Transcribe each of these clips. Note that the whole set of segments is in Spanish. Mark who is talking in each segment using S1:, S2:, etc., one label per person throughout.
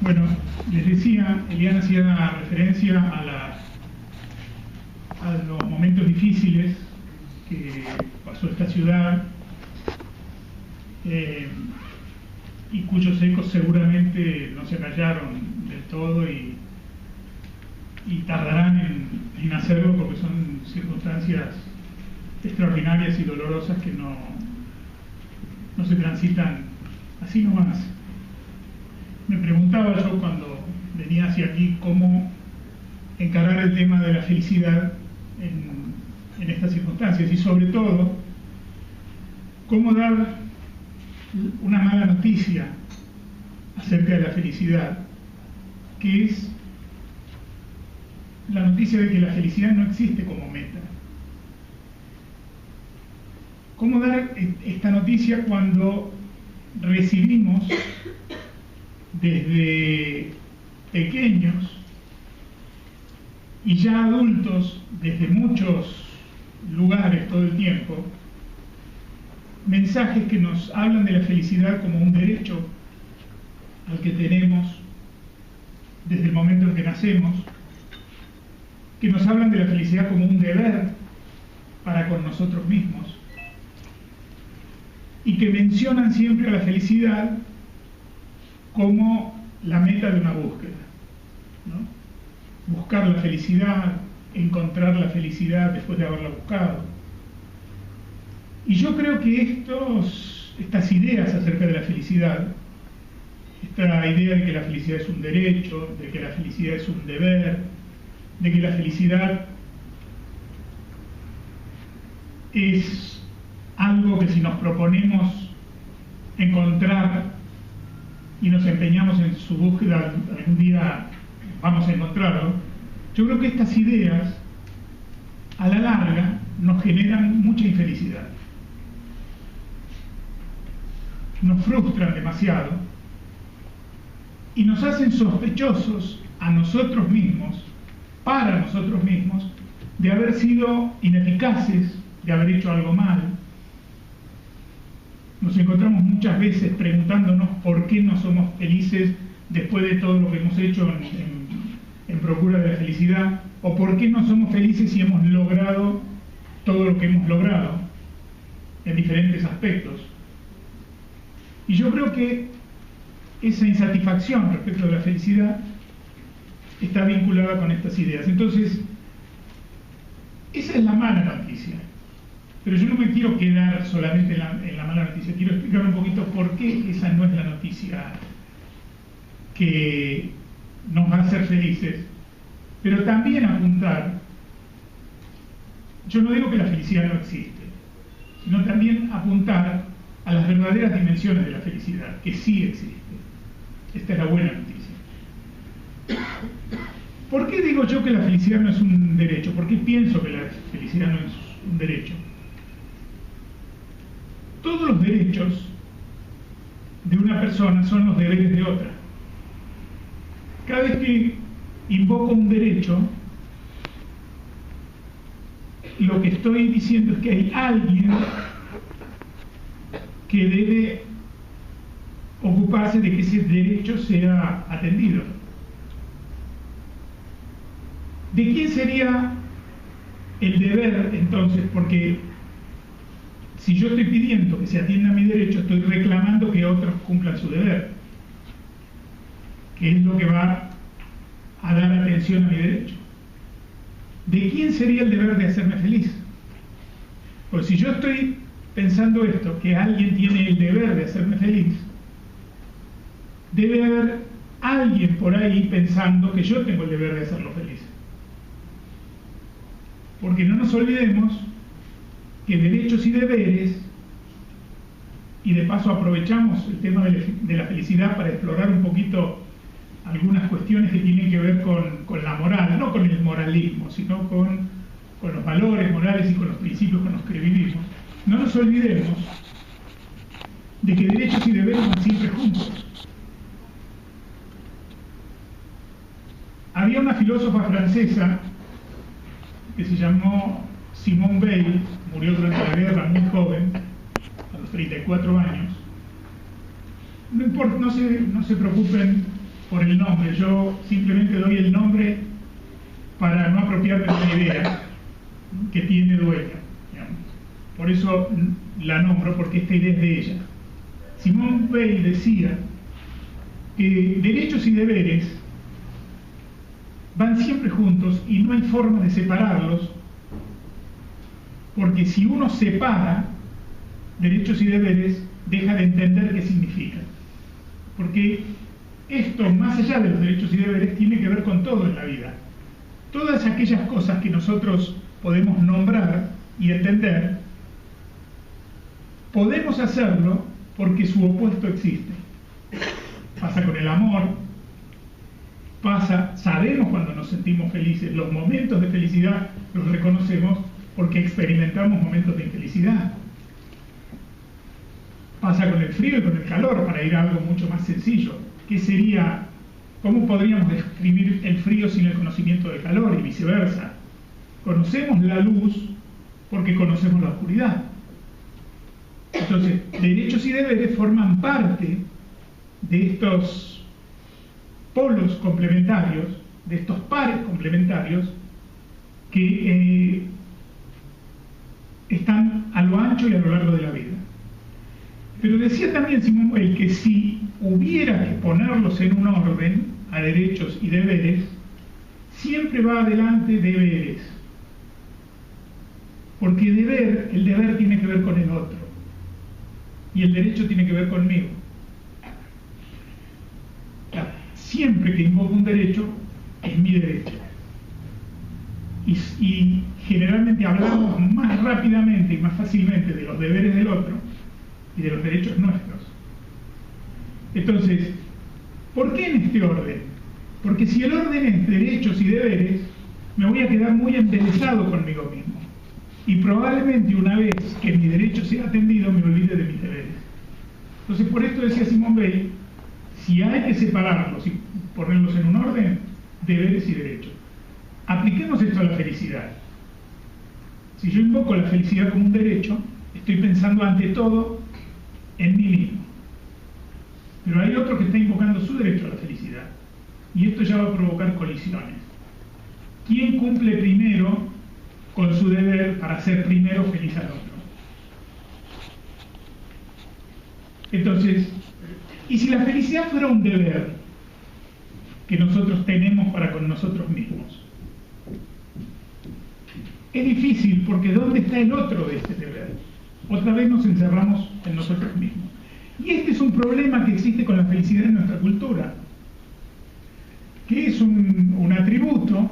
S1: Bueno, les decía, Eliana hacía referencia a los momentos difíciles que pasó esta ciudad y cuyos ecos seguramente no se callaron del todo y tardarán en hacerlo porque son circunstancias extraordinarias y dolorosas que no se transitan así nomás. Me preguntaba yo cuando venía hacia aquí cómo encarar el tema de la felicidad en estas circunstancias y sobre todo cómo dar una mala noticia acerca de la felicidad, que es la noticia de que la felicidad no existe como meta. ¿Cómo dar esta noticia cuando recibimos desde pequeños y ya adultos desde muchos lugares todo el tiempo mensajes que nos hablan de la felicidad como un derecho al que tenemos desde el momento en que nacemos, que nos hablan de la felicidad como un deber para con nosotros mismos y que mencionan siempre a la felicidad como la meta de una búsqueda, ¿no? Buscar la felicidad, encontrar la felicidad después de haberla buscado. Y yo creo que estas ideas acerca de la felicidad, esta idea de que la felicidad es un derecho, de que la felicidad es un deber, de que la felicidad es algo que si nos proponemos encontrar y nos empeñamos en su búsqueda, algún día vamos a encontrarlo. Yo creo que estas ideas, a la larga, nos generan mucha infelicidad. Nos frustran demasiado y nos hacen sospechosos a nosotros mismos, para nosotros mismos, de haber sido ineficaces, de haber hecho algo mal. Nos encontramos muchas veces preguntándonos por qué no somos felices después de todo lo que hemos hecho en procura de la felicidad, o por qué no somos felices si hemos logrado todo lo que hemos logrado en diferentes aspectos. Y yo creo que esa insatisfacción respecto de la felicidad está vinculada con estas ideas. Entonces, esa es la mala noticia. Pero yo no me quiero quedar solamente en la mala noticia, quiero explicar un poquito por qué esa no es la noticia que nos va a hacer felices, pero también apuntar, yo no digo que la felicidad no existe, sino también apuntar a las verdaderas dimensiones de la felicidad, que sí existe. Esta es la buena noticia. ¿Por qué digo yo que la felicidad no es un derecho? ¿Por qué pienso que la felicidad no es un derecho? Todos los derechos de una persona son los deberes de otra. Cada vez que invoco un derecho, lo que estoy diciendo es que hay alguien que debe ocuparse de que ese derecho sea atendido. ¿De quién sería el deber entonces? Porque si yo estoy pidiendo que se atienda mi derecho, estoy reclamando que otros cumplan su deber, que es lo que va a dar atención a mi derecho. ¿De quién sería el deber de hacerme feliz? Pues si yo estoy pensando esto, que alguien tiene el deber de hacerme feliz, debe haber alguien por ahí pensando que yo tengo el deber de hacerlo feliz. Porque no nos olvidemos que derechos y deberes, y de paso aprovechamos el tema de la felicidad para explorar un poquito algunas cuestiones que tienen que ver con la moral, no con el moralismo, sino con los valores morales y con los principios con los que vivimos. No nos olvidemos de que derechos y deberes van siempre juntos. Había una filósofa francesa que se llamó Simone Weil, murió durante la guerra muy joven, a los 34 años. No importa, no se preocupen por el nombre, yo simplemente doy el nombre para no apropiarme de una idea que tiene dueña, digamos. Por eso la nombro, porque esta idea es de ella. Simone Weil decía que derechos y deberes van siempre juntos y no hay forma de separarlos, porque si uno separa derechos y deberes, deja de entender qué significan. Porque esto, más allá de los derechos y deberes, tiene que ver con todo en la vida. Todas aquellas cosas que nosotros podemos nombrar y entender, podemos hacerlo porque su opuesto existe. Pasa con el amor, sabemos cuando nos sentimos felices, los momentos de felicidad los reconocemos porque experimentamos momentos de infelicidad. Pasa con el frío y con el calor, para ir a algo mucho más sencillo. ¿Qué sería? ¿Cómo podríamos describir el frío sin el conocimiento del calor y viceversa? Conocemos la luz porque conocemos la oscuridad. Entonces, derechos y deberes forman parte de estos polos complementarios, de estos pares complementarios que están a lo ancho y a lo largo de la vida. Pero decía también Simone Weil que si hubiera que ponerlos en un orden, a derechos y deberes, siempre va adelante deberes. Porque el deber tiene que ver con el otro. Y el derecho tiene que ver conmigo. Siempre que invoco un derecho, es mi derecho. Y generalmente hablamos más rápidamente y más fácilmente de los deberes del otro y de los derechos nuestros. Entonces, ¿por qué en este orden? Porque si el orden es derechos y deberes, me voy a quedar muy embelesado conmigo mismo. Y probablemente una vez que mi derecho sea atendido, me olvide de mis deberes. Entonces, por esto decía Simone Weil, si hay que separarlos y ponerlos en un orden, deberes y derechos. Apliquemos esto a la felicidad. Si yo invoco la felicidad como un derecho, estoy pensando ante todo en mí mismo. Pero hay otro que está invocando su derecho a la felicidad. Y esto ya va a provocar colisiones. ¿Quién cumple primero con su deber para ser primero feliz al otro? Entonces, ¿y si la felicidad fuera un deber que nosotros tenemos para con nosotros mismos? Es difícil, porque ¿dónde está el otro de este deber? Otra vez nos encerramos en nosotros mismos. Y este es un problema que existe con la felicidad en nuestra cultura, que es un atributo,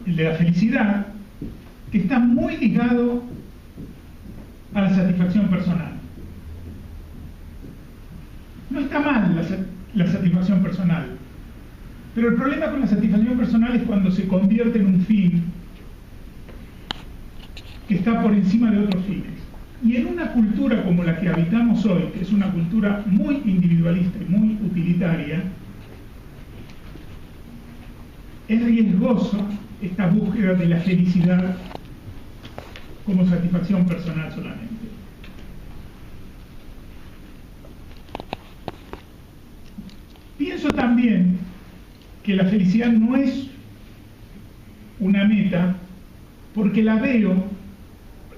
S1: el de la felicidad, que está muy ligado a la satisfacción personal. No está mal la satisfacción personal, pero el problema con la satisfacción personal es cuando se convierte en un fin que está por encima de otros fines. Y en una cultura como la que habitamos hoy, que es una cultura muy individualista y muy utilitaria, es riesgoso esta búsqueda de la felicidad como satisfacción personal solamente. Pienso también que la felicidad no es una meta, porque la veo.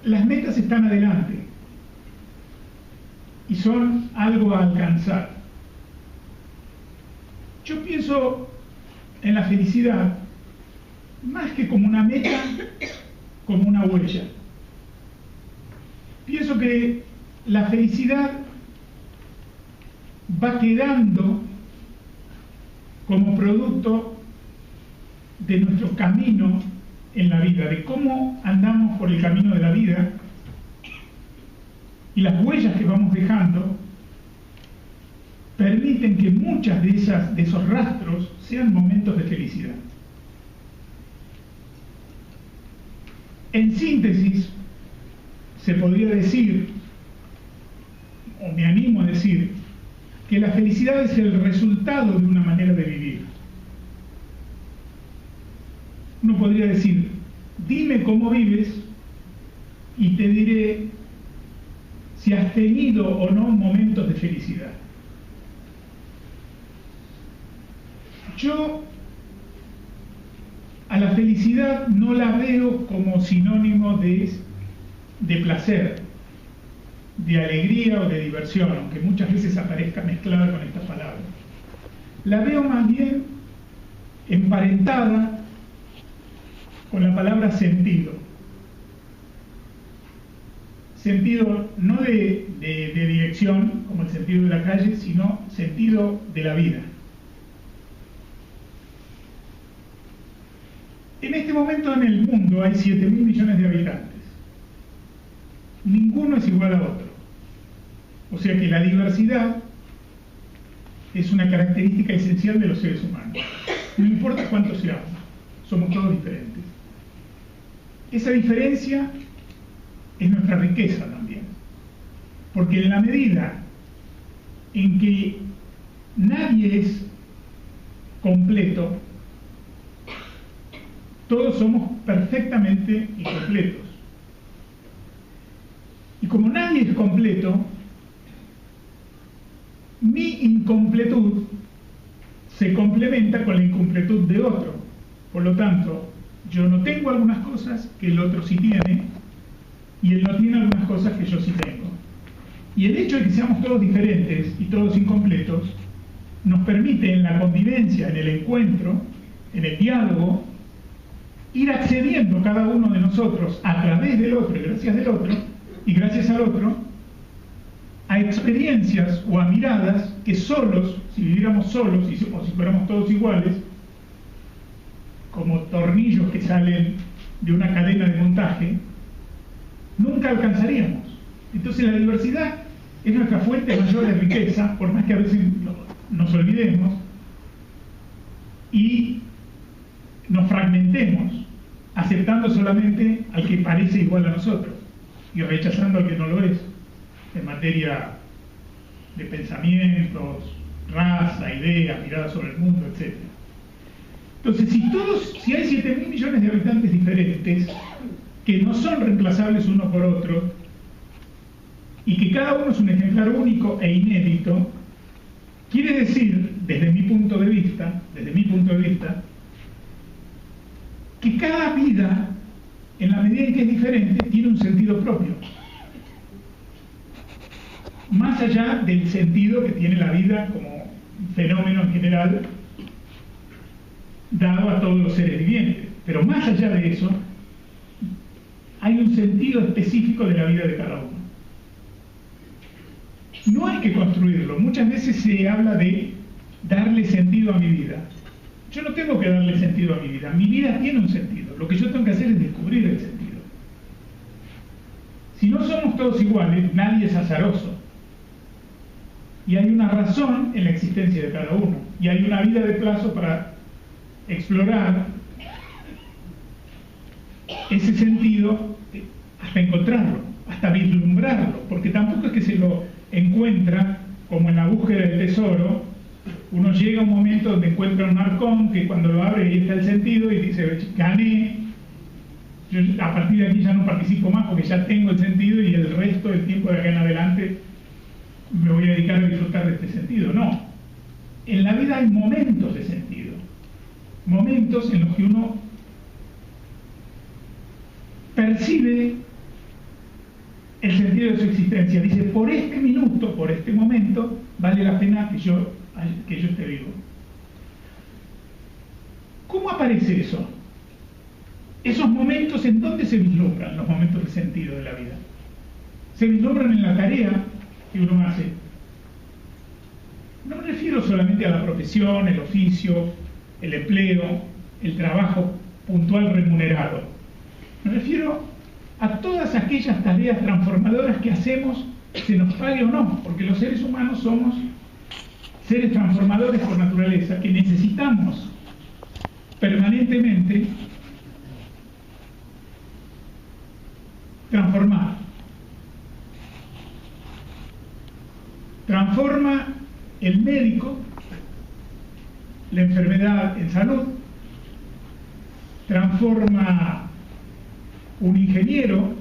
S1: Las metas están adelante y son algo a alcanzar. Yo pienso en la felicidad más que como una meta, como una huella. Pienso que la felicidad va quedando como producto de nuestro camino en la vida, de cómo andamos por el camino de la vida, y las huellas que vamos dejando permiten que muchas de esos rastros sean momentos de felicidad. En síntesis, se podría decir, o me animo a decir, que la felicidad es el resultado de una manera de vivir. Uno podría decir, dime cómo vives y te diré si has tenido o no momentos de felicidad. Yo a la felicidad no la veo como sinónimo de placer, de alegría o de diversión, aunque muchas veces aparezca mezclada con estas palabras. La veo más bien emparentada con la palabra sentido. Sentido no de dirección, como el sentido de la calle, sino sentido de la vida. En este momento en el mundo hay 7.000 millones de habitantes. Ninguno es igual a otro. O sea que la diversidad es una característica esencial de los seres humanos. No importa cuántos seamos, somos todos diferentes. Esa diferencia es nuestra riqueza también. Porque en la medida en que nadie es completo, todos somos perfectamente incompletos. Y como nadie es completo, mi incompletud se complementa con la incompletud de otro. Por lo tanto, yo no tengo algunas cosas que el otro sí tiene, y él no tiene algunas cosas que yo sí tengo. Y el hecho de que seamos todos diferentes y todos incompletos nos permite en la convivencia, en el encuentro, en el diálogo, ir accediendo cada uno de nosotros a través del otro y gracias al otro, a experiencias o a miradas que solos, si viviéramos solos o si fuéramos todos iguales, como tornillos que salen de una cadena de montaje, nunca alcanzaríamos. Entonces la diversidad es nuestra fuente mayor de riqueza, por más que a veces nos olvidemos y nos fragmentemos, aceptando solamente al que parece igual a nosotros y rechazando al que no lo es, en materia de pensamientos, raza, ideas, mirada sobre el mundo, etc. Entonces, si hay 7.000 millones de habitantes diferentes, que no son reemplazables uno por otro, y que cada uno es un ejemplar único e inédito, quiere decir, desde mi punto de vista, que cada vida, en la medida en que es diferente, tiene un sentido propio. Más allá del sentido que tiene la vida como fenómeno en general, dado a todos los seres vivientes. Pero más allá de eso, hay un sentido específico de la vida de cada uno. No hay que construirlo. Muchas veces se habla de darle sentido a mi vida. Yo no tengo que darle sentido a mi vida. Mi vida tiene un sentido. Lo que yo tengo que hacer es descubrir el sentido. Si no somos todos iguales, nadie es azaroso. Y hay una razón en la existencia de cada uno. Y hay una vida de plazo para explorar ese sentido hasta encontrarlo, hasta vislumbrarlo. Porque tampoco es que se lo encuentra como en la búsqueda del tesoro. Uno llega a un momento donde encuentra un arcón que cuando lo abre ahí está el sentido y dice, gané, yo a partir de aquí ya no participo más porque ya tengo el sentido y el resto del tiempo de acá en adelante me voy a dedicar a disfrutar de este sentido. No, en la vida hay momentos de sentido, momentos en los que uno percibe el sentido de su existencia. Dice, por este minuto, por este momento, vale la pena que yo esté vivo. ¿Cómo aparece eso? Esos momentos, ¿en dónde se vislumbran los momentos de sentido de la vida? Se vislumbran en la tarea que uno hace. No me refiero solamente a la profesión, el oficio, el empleo, el trabajo puntual remunerado. Me refiero a todas aquellas tareas transformadoras que hacemos, se nos pague o no, porque los seres humanos somos seres transformadores por naturaleza, que necesitamos permanentemente transformar. Transforma el médico la enfermedad en salud, transforma un ingeniero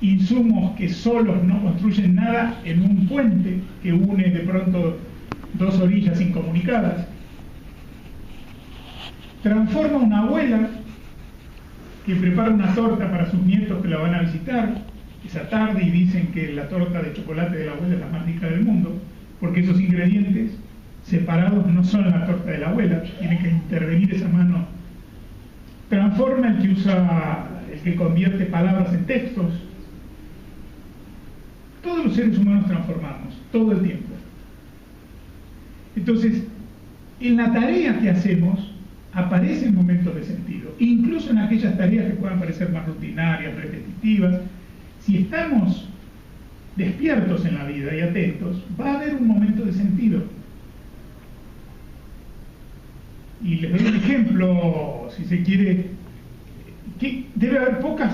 S1: insumos que solos no construyen nada en un puente que une de pronto dos orillas incomunicadas. Transforma una abuela que prepara una torta para sus nietos que la van a visitar esa tarde y dicen que la torta de chocolate de la abuela es la más rica del mundo, porque esos ingredientes separados no son la torta de la abuela, tiene que intervenir esa mano. Transforma el que convierte palabras en textos. Todos los seres humanos transformamos, todo el tiempo. Entonces, en la tarea que hacemos aparecen momentos de sentido, incluso en aquellas tareas que puedan parecer más rutinarias, repetitivas. Si estamos despiertos en la vida y atentos, va a haber un momento de sentido. Y les doy un ejemplo, si se quiere, que debe haber pocos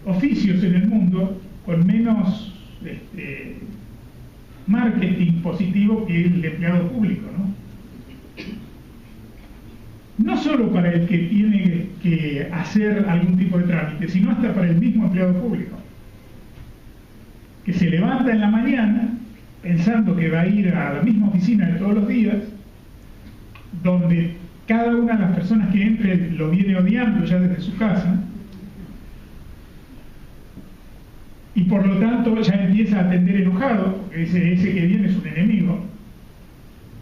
S1: oficios en el mundo con menos marketing positivo que el de empleado público, ¿no? No solo para el que tiene que hacer algún tipo de trámite, sino hasta para el mismo empleado público, que se levanta en la mañana pensando que va a ir a la misma oficina de todos los días, donde cada una de las personas que entre lo viene odiando ya desde su casa, y por lo tanto ya empieza a atender enojado, porque ese que viene es un enemigo.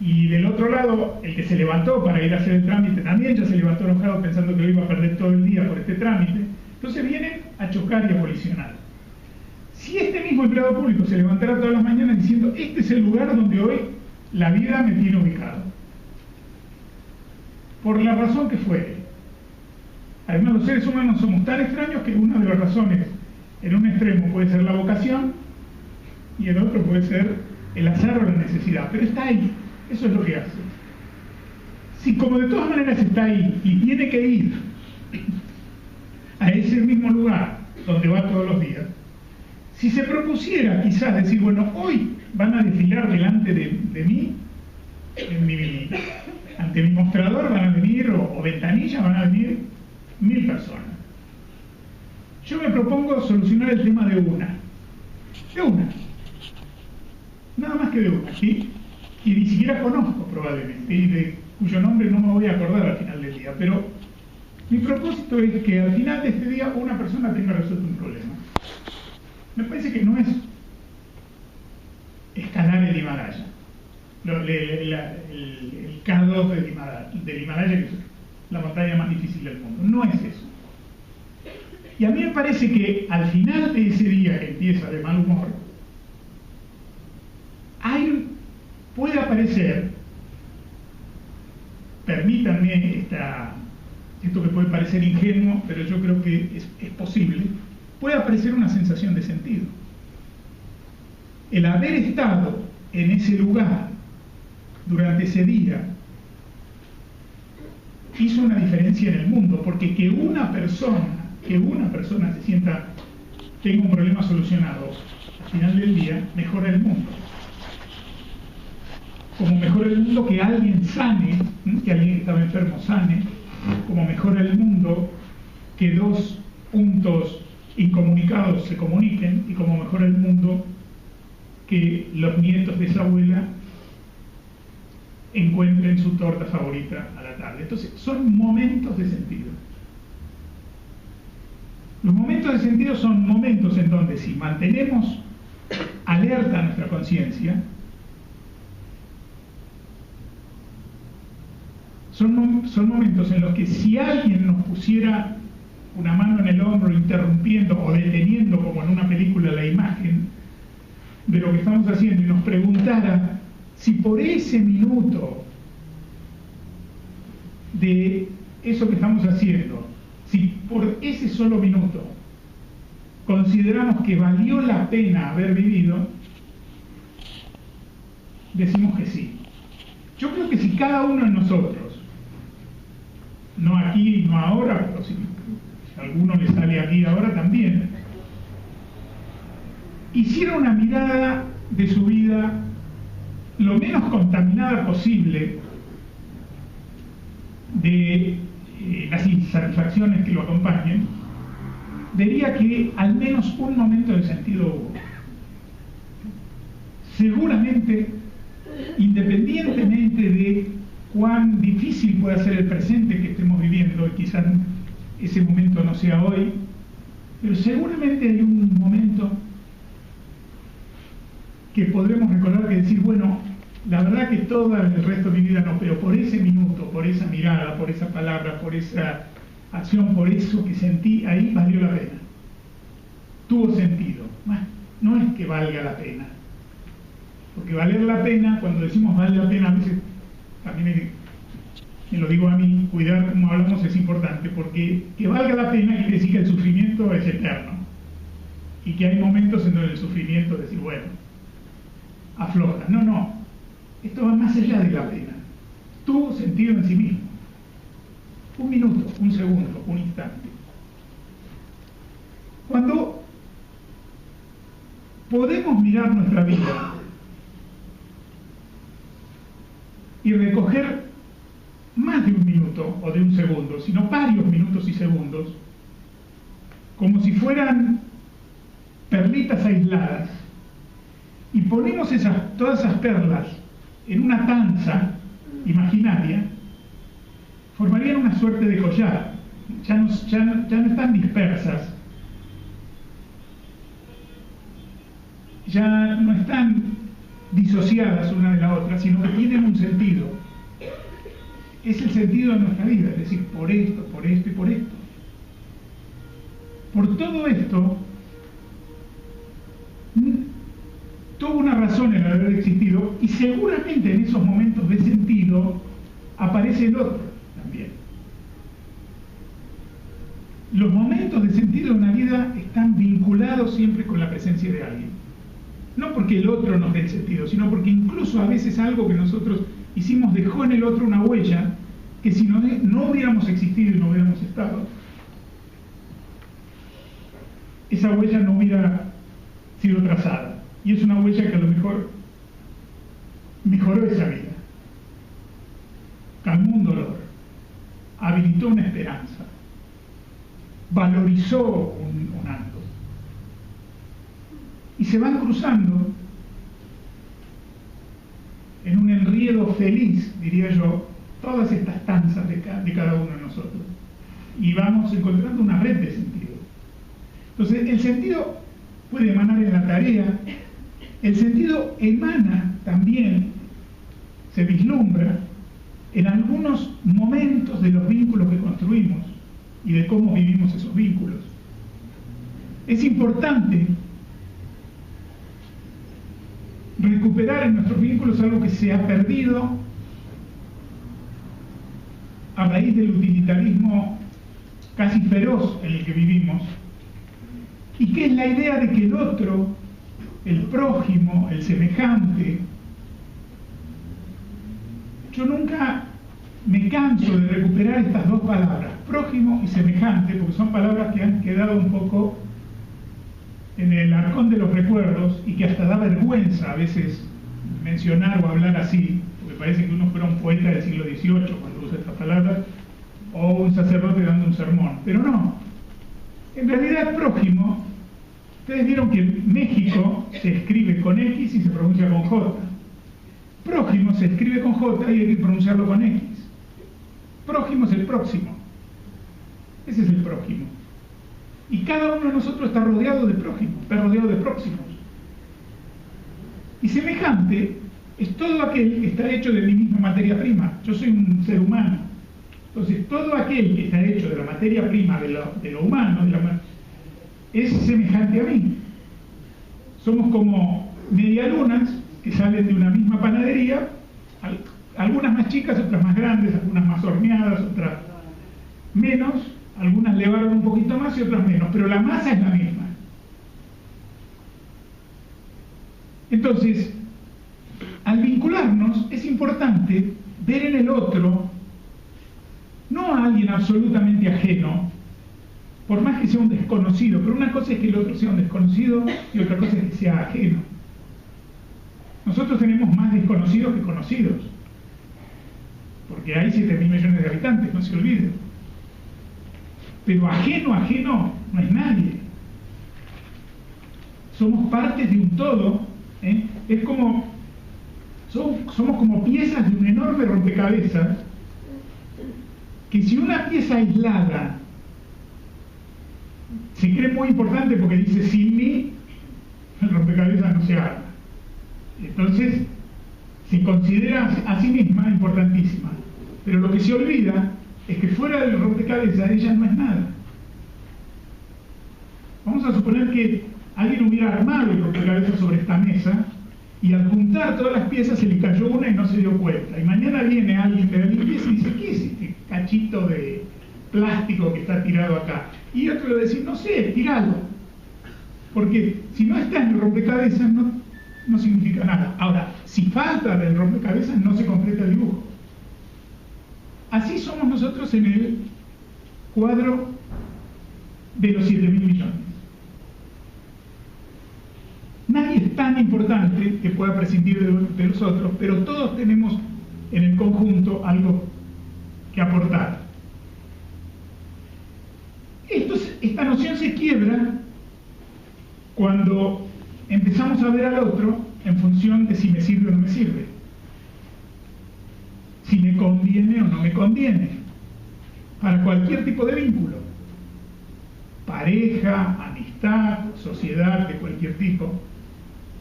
S1: Y del otro lado, el que se levantó para ir a hacer el trámite también ya se levantó enojado pensando que lo iba a perder todo el día por este trámite. Entonces vienen a chocar y a colisionar. Si este mismo empleado público se levantara todas las mañanas diciendo: este es el lugar donde hoy la vida me tiene ubicado, por la razón que fuere. Además, los seres humanos somos tan extraños que una de las razones en un extremo puede ser la vocación y el otro puede ser el azar o la necesidad, pero está ahí. Eso es lo que hace. Si como de todas maneras está ahí y tiene que ir a ese mismo lugar donde va todos los días, si se propusiera quizás decir: bueno, hoy van a desfilar delante de mí, ante mi mostrador van a venir, o ventanilla, van a venir 1000 personas. Yo me propongo solucionar el tema de una, nada más que de una, ¿sí? Y ni siquiera conozco probablemente, y de cuyo nombre no me voy a acordar al final del día, pero mi propósito es que al final de este día una persona tenga resuelto un problema. Me parece que no es escalar el Himalaya, el K2 del Himalaya, que es la montaña más difícil del mundo. No es eso. Y a mí me parece que al final de ese día que empieza de mal humor, puede aparecer, permítanme esto que puede parecer ingenuo, pero yo creo que es posible, puede aparecer una sensación de sentido. El haber estado en ese lugar durante ese día hizo una diferencia en el mundo, porque que una persona se sienta, tenga un problema solucionado, al final del día mejora el mundo. Como mejora el mundo que alguien sane, que alguien que estaba enfermo sane, como mejora el mundo que dos puntos incomunicados se comuniquen, y como mejora el mundo que los nietos de esa abuela encuentren su torta favorita a la tarde. Entonces, son momentos de sentido. Los momentos de sentido son momentos en donde, si mantenemos alerta nuestra conciencia, son momentos en los que si alguien nos pusiera una mano en el hombro interrumpiendo o deteniendo, como en una película, la imagen de lo que estamos haciendo, y nos preguntara si por ese minuto de eso que estamos haciendo, si por ese solo minuto consideramos que valió la pena haber vivido, decimos que sí. Yo creo que si cada uno de nosotros, no aquí, no ahora, pero si a alguno le sale aquí ahora también, hiciera una mirada de su vida lo menos contaminada posible de las insatisfacciones que lo acompañen, vería que al menos un momento de sentido hubo. Seguramente independientemente de cuán difícil pueda ser el presente que estemos viviendo, y quizás ese momento no sea hoy, pero seguramente hay un momento que podremos recordar que decir, bueno, la verdad que todo el resto de mi vida no, pero por ese minuto, por esa mirada, por esa palabra, por esa acción, por eso que sentí, ahí valió la pena. Tuvo sentido. Bueno, no es que valga la pena. Porque valer la pena, cuando decimos vale la pena, a veces también me lo digo a mí, cuidar como hablamos es importante, porque que valga la pena quiere decir que el sufrimiento es eterno. Y que hay momentos en donde el sufrimiento es decir, bueno, afloja. No. Esto va más allá de la pena. Tuvo sentido en sí mismo. Un minuto, un segundo, un instante. Cuando podemos mirar nuestra vida y recoger más de un minuto o de un segundo, sino varios minutos y segundos, como si fueran perlitas aisladas, y ponemos todas esas perlas en una tanza imaginaria, formarían una suerte de collar. Ya no están dispersas, ya no están disociadas una de la otra, sino que tienen un sentido. Es el sentido de nuestra vida, es decir, por esto y por esto. Por todo esto, tuvo una razón en haber existido, y seguramente en esos momentos de sentido aparece el otro también. Los momentos de sentido en la vida están vinculados siempre con la presencia de alguien. No porque el otro nos dé el sentido, sino porque incluso a veces algo que nosotros hicimos dejó en el otro una huella que si no hubiéramos existido y no hubiéramos estado, esa huella no hubiera sido trazada. Y es una huella que a lo mejor mejoró esa vida, calmó un dolor, habilitó una esperanza, valorizó un acto. Y se van cruzando en un enriedo feliz, diría yo, todas estas tanzas de cada uno de nosotros. Y vamos encontrando una red de sentido. Entonces, el sentido puede emanar en la tarea, el sentido emana también, se vislumbra en algunos momentos de los vínculos que construimos y de cómo vivimos esos vínculos. Es importante recuperar en nuestros vínculos algo que se ha perdido a raíz del utilitarismo casi feroz en el que vivimos, y que es la idea de que el otro, el prójimo, el semejante, yo nunca me canso de recuperar estas dos palabras, prójimo y semejante, porque son palabras que han quedado un poco en el arcón de los recuerdos y que hasta da vergüenza a veces mencionar o hablar así, porque parece que uno fuera un poeta del siglo XVIII cuando usa esta palabra, o un sacerdote dando un sermón, pero no. En realidad prójimo, ustedes vieron que en México se escribe con X y se pronuncia con J. Prójimo se escribe con J y hay que pronunciarlo con X. Prójimo es el próximo. Ese es el prójimo. Y cada uno de nosotros está rodeado de prójimos, está rodeado de próximos. Y semejante es todo aquel que está hecho de mi misma materia prima. Yo soy un ser humano. Entonces, todo aquel que está hecho de la materia prima, de lo humano, es semejante a mí. Somos como medialunas que salen de una misma panadería, algunas más chicas, otras más grandes, algunas más horneadas, otras menos, algunas levaron un poquito más y otras menos, pero la masa es la misma. Entonces, al vincularnos es importante ver en el otro no a alguien absolutamente ajeno, por más que sea un desconocido, pero una cosa es que el otro sea un desconocido y otra cosa es que sea ajeno. Nosotros tenemos más desconocidos que conocidos, porque hay 7.000 millones de habitantes, no se olviden. Pero ajeno no es nadie. Somos parte de un todo, ¿eh? Es como, somos como piezas de un enorme rompecabezas, que si una pieza aislada se cree muy importante porque dice sin mí, el rompecabezas no se arma. Entonces, se considera a sí misma importantísima. Pero lo que se olvida es que fuera del rompecabezas ella no es nada. Vamos a suponer que alguien hubiera armado el rompecabezas sobre esta mesa y al juntar todas las piezas se le cayó una y no se dio cuenta. Y mañana viene alguien de la limpieza y dice, ¿qué es este cachito de plástico que está tirado acá? Y otro le va a decir, no sé, tiralo. Porque si no está en el rompecabezas no significa nada. Ahora, si falta del rompecabezas no se completa el dibujo. Así somos nosotros en el cuadro de los 7.000 millones. Nadie es tan importante que pueda prescindir de los otros, pero todos tenemos en el conjunto algo que aportar. Esta noción se quiebra cuando empezamos a ver al otro en función de si me sirve o no me sirve, si me conviene o no me conviene, para cualquier tipo de vínculo, pareja, amistad, sociedad de cualquier tipo.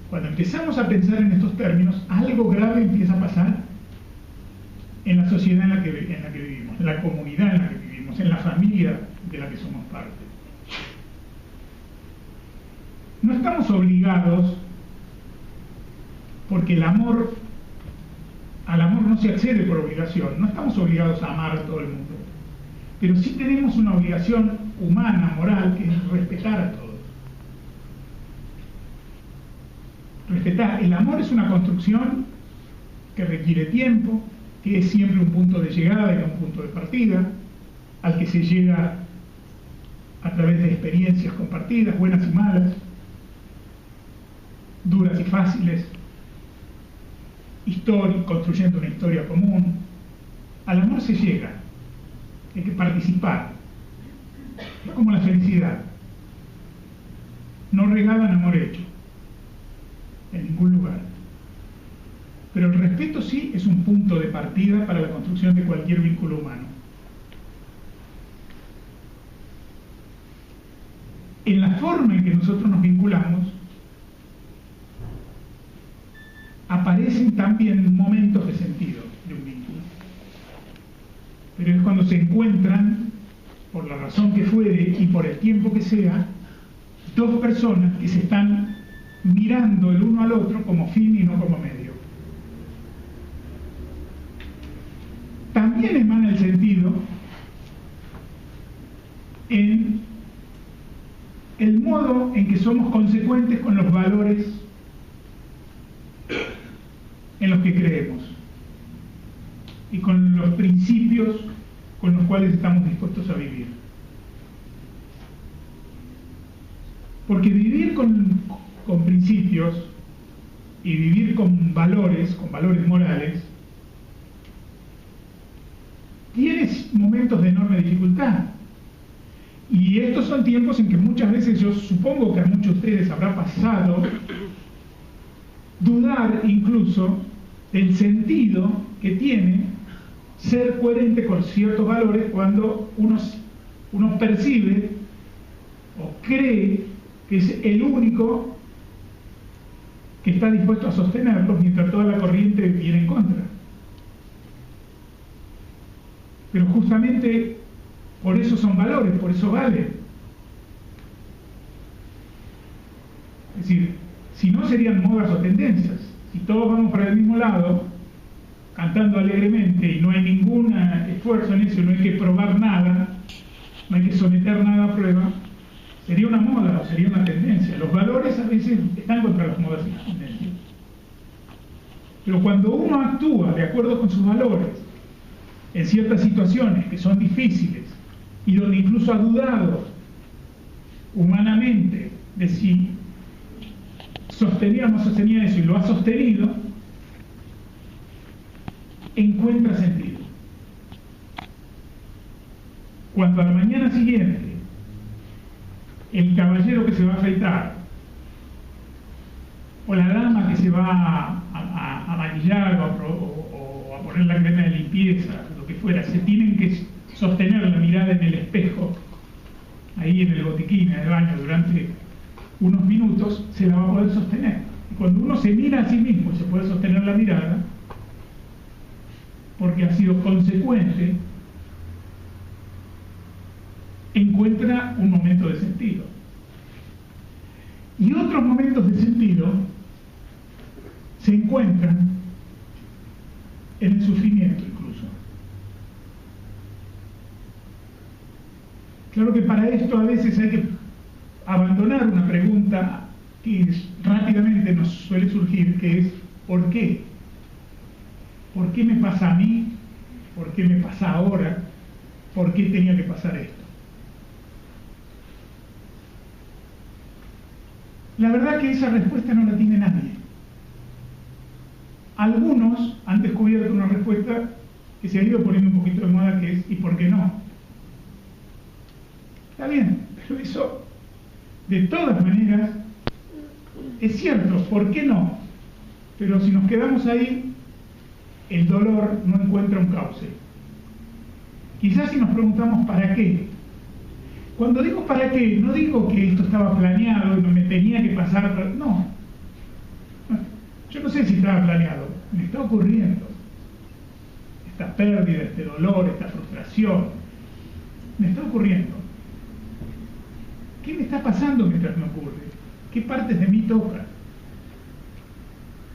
S1: Cuando empezamos a pensar en estos términos, algo grave empieza a pasar en la sociedad en la que vivimos, en la comunidad en la que vivimos, en la familia de la que somos parte. No estamos obligados, porque al amor no se accede por obligación, no estamos obligados a amar a todo el mundo, pero sí tenemos una obligación humana, moral, que es respetar a todos. Respetar. El amor es una construcción que requiere tiempo, que es siempre un punto de llegada y no un punto de partida, al que se llega a través de experiencias compartidas, buenas y malas, duras y fáciles, construyendo una historia común. Al amor se llega, hay que participar. Es como la felicidad. No regalan amor hecho en ningún lugar. Pero el respeto sí es un punto de partida para la construcción de cualquier vínculo humano. En la forma en que nosotros nos vinculamos, aparecen también momentos de sentido de un vínculo. Pero es cuando se encuentran, por la razón que fuere y por el tiempo que sea, dos personas que se están mirando el uno al otro como fin y no como medio. También emana el sentido en el modo en que somos consecuentes con los valores en los que creemos y con los principios con los cuales estamos dispuestos a vivir. Porque vivir con principios y vivir con valores morales, tienes momentos de enorme dificultad. Y estos son tiempos en que muchas veces, yo supongo que a muchos de ustedes habrá pasado, dudar incluso del sentido que tiene ser coherente con ciertos valores cuando uno percibe o cree que es el único que está dispuesto a sostenerlos mientras toda la corriente viene en contra. Pero justamente por eso son valores, por eso valen. Es decir, si no serían modas o tendencias. Si todos vamos para el mismo lado, cantando alegremente y no hay ningún esfuerzo en eso, no hay que probar nada, no hay que someter nada a prueba, sería una moda o sería una tendencia. Los valores a veces están contra las modas y las tendencias. Pero cuando uno actúa de acuerdo con sus valores, en ciertas situaciones que son difíciles y donde incluso ha dudado humanamente de si sostenía o no sostenía eso y lo ha sostenido, encuentra sentido. Cuando a la mañana siguiente el caballero que se va a afeitar o la dama que se va a llaga o a poner la crema de limpieza, lo que fuera, se tienen que sostener la mirada en el espejo, ahí en el botiquín, en el baño, durante unos minutos, se la va a poder sostener. Y cuando uno se mira a sí mismo y se puede sostener la mirada, porque ha sido consecuente, encuentra un momento de sentido. Y otros momentos de sentido se encuentran en el sufrimiento incluso. Claro que para esto a veces hay que abandonar una pregunta que rápidamente nos suele surgir, que es ¿por qué? ¿Por qué me pasa a mí? ¿Por qué me pasa ahora? ¿Por qué tenía que pasar esto? La verdad que esa respuesta no la tiene nadie. Algunos han descubierto una respuesta que se ha ido poniendo un poquito de moda, que es ¿y por qué no? Está bien, pero eso, de todas maneras, es cierto, ¿por qué no? Pero si nos quedamos ahí, el dolor no encuentra un cauce. Quizás si nos preguntamos ¿para qué? Cuando digo para qué, no digo que esto estaba planeado y no me tenía que pasar, no. Yo no sé si estaba planeado, me está ocurriendo. Esta pérdida, este dolor, esta frustración, me está ocurriendo. ¿Qué me está pasando mientras me ocurre? ¿Qué partes de mí tocan?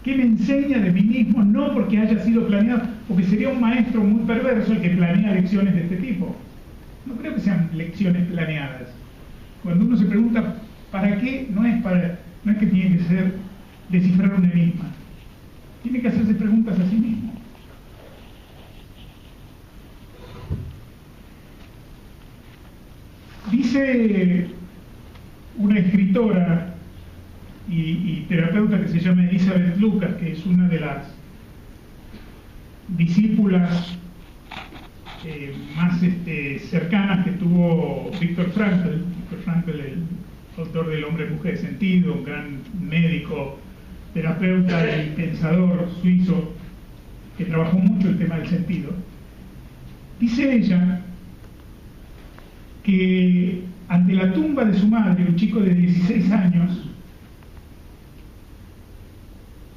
S1: ¿Qué me enseña de mí mismo? No porque haya sido planeado, porque sería un maestro muy perverso el que planea lecciones de este tipo. No creo que sean lecciones planeadas. Cuando uno se pregunta ¿para qué? No es que tiene que ser descifrar un enigma. Tiene que hacerse preguntas a sí mismo. Dice una escritora y terapeuta que se llama Elizabeth Lucas, que es una de las discípulas más cercanas que tuvo Viktor Frankl. Viktor Frankl, el autor del Hombre, Mujer, Sentido, un gran médico, terapeuta y pensador suizo que trabajó mucho el tema del sentido. Dice ella que ante la tumba de su madre, un chico de 16 años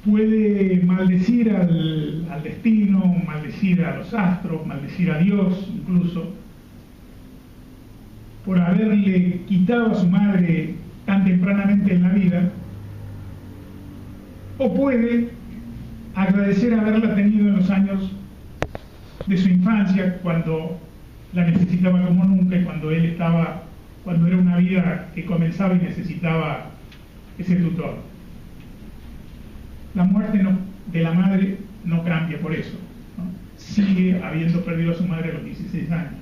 S1: puede maldecir al destino, maldecir a los astros, maldecir a Dios incluso, por haberle quitado a su madre tan tempranamente en la vida, o puede agradecer haberla tenido en los años de su infancia, cuando la necesitaba como nunca y cuando era una vida que comenzaba y necesitaba ese tutor. La muerte de la madre no cambia por eso, ¿no? Sigue habiendo perdido a su madre a los 16 años.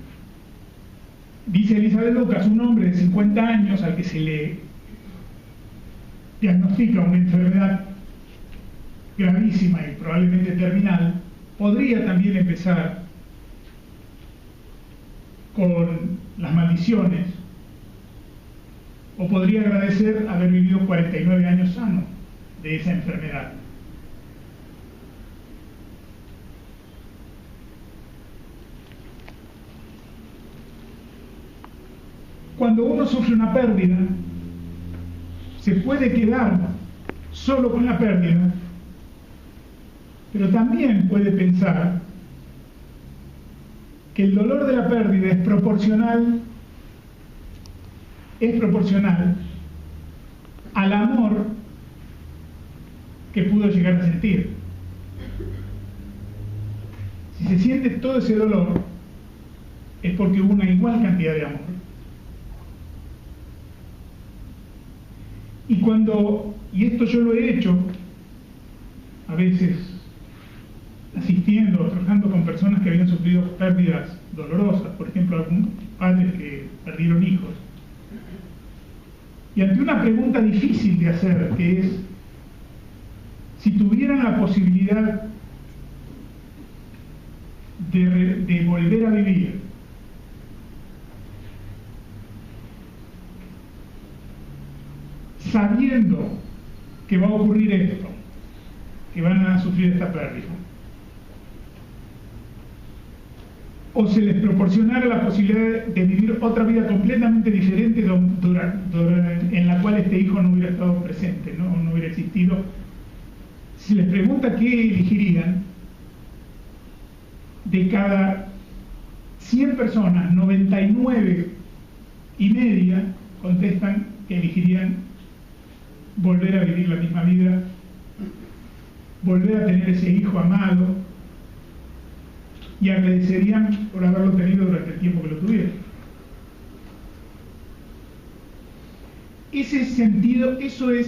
S1: Dice Elizabeth Lucas, un hombre de 50 años al que se le diagnostica una enfermedad gravísima y probablemente terminal, podría también empezar con las maldiciones, o podría agradecer haber vivido 49 años sano de esa enfermedad. Cuando uno sufre una pérdida, se puede quedar solo con la pérdida, pero también puede pensar que el dolor de la pérdida es proporcional al amor que pudo llegar a sentir. Si se siente todo ese dolor, es porque hubo una igual cantidad de amor. Y esto yo lo he hecho a veces asistiendo o trabajando con personas que habían sufrido pérdidas dolorosas, por ejemplo, algunos padres que perdieron hijos. Y ante una pregunta difícil de hacer, que es, si tuvieran la posibilidad de volver a vivir, sabiendo que va a ocurrir esto, que van a sufrir esta pérdida. O se les proporcionara la posibilidad de vivir otra vida completamente diferente en la cual este hijo no hubiera estado presente, no hubiera existido. Si les pregunta qué elegirían, de cada 100 personas, 99 y media contestan que elegirían volver a vivir la misma vida, volver a tener ese hijo amado, y agradecerían por haberlo tenido durante el tiempo que lo tuvieron. Eso es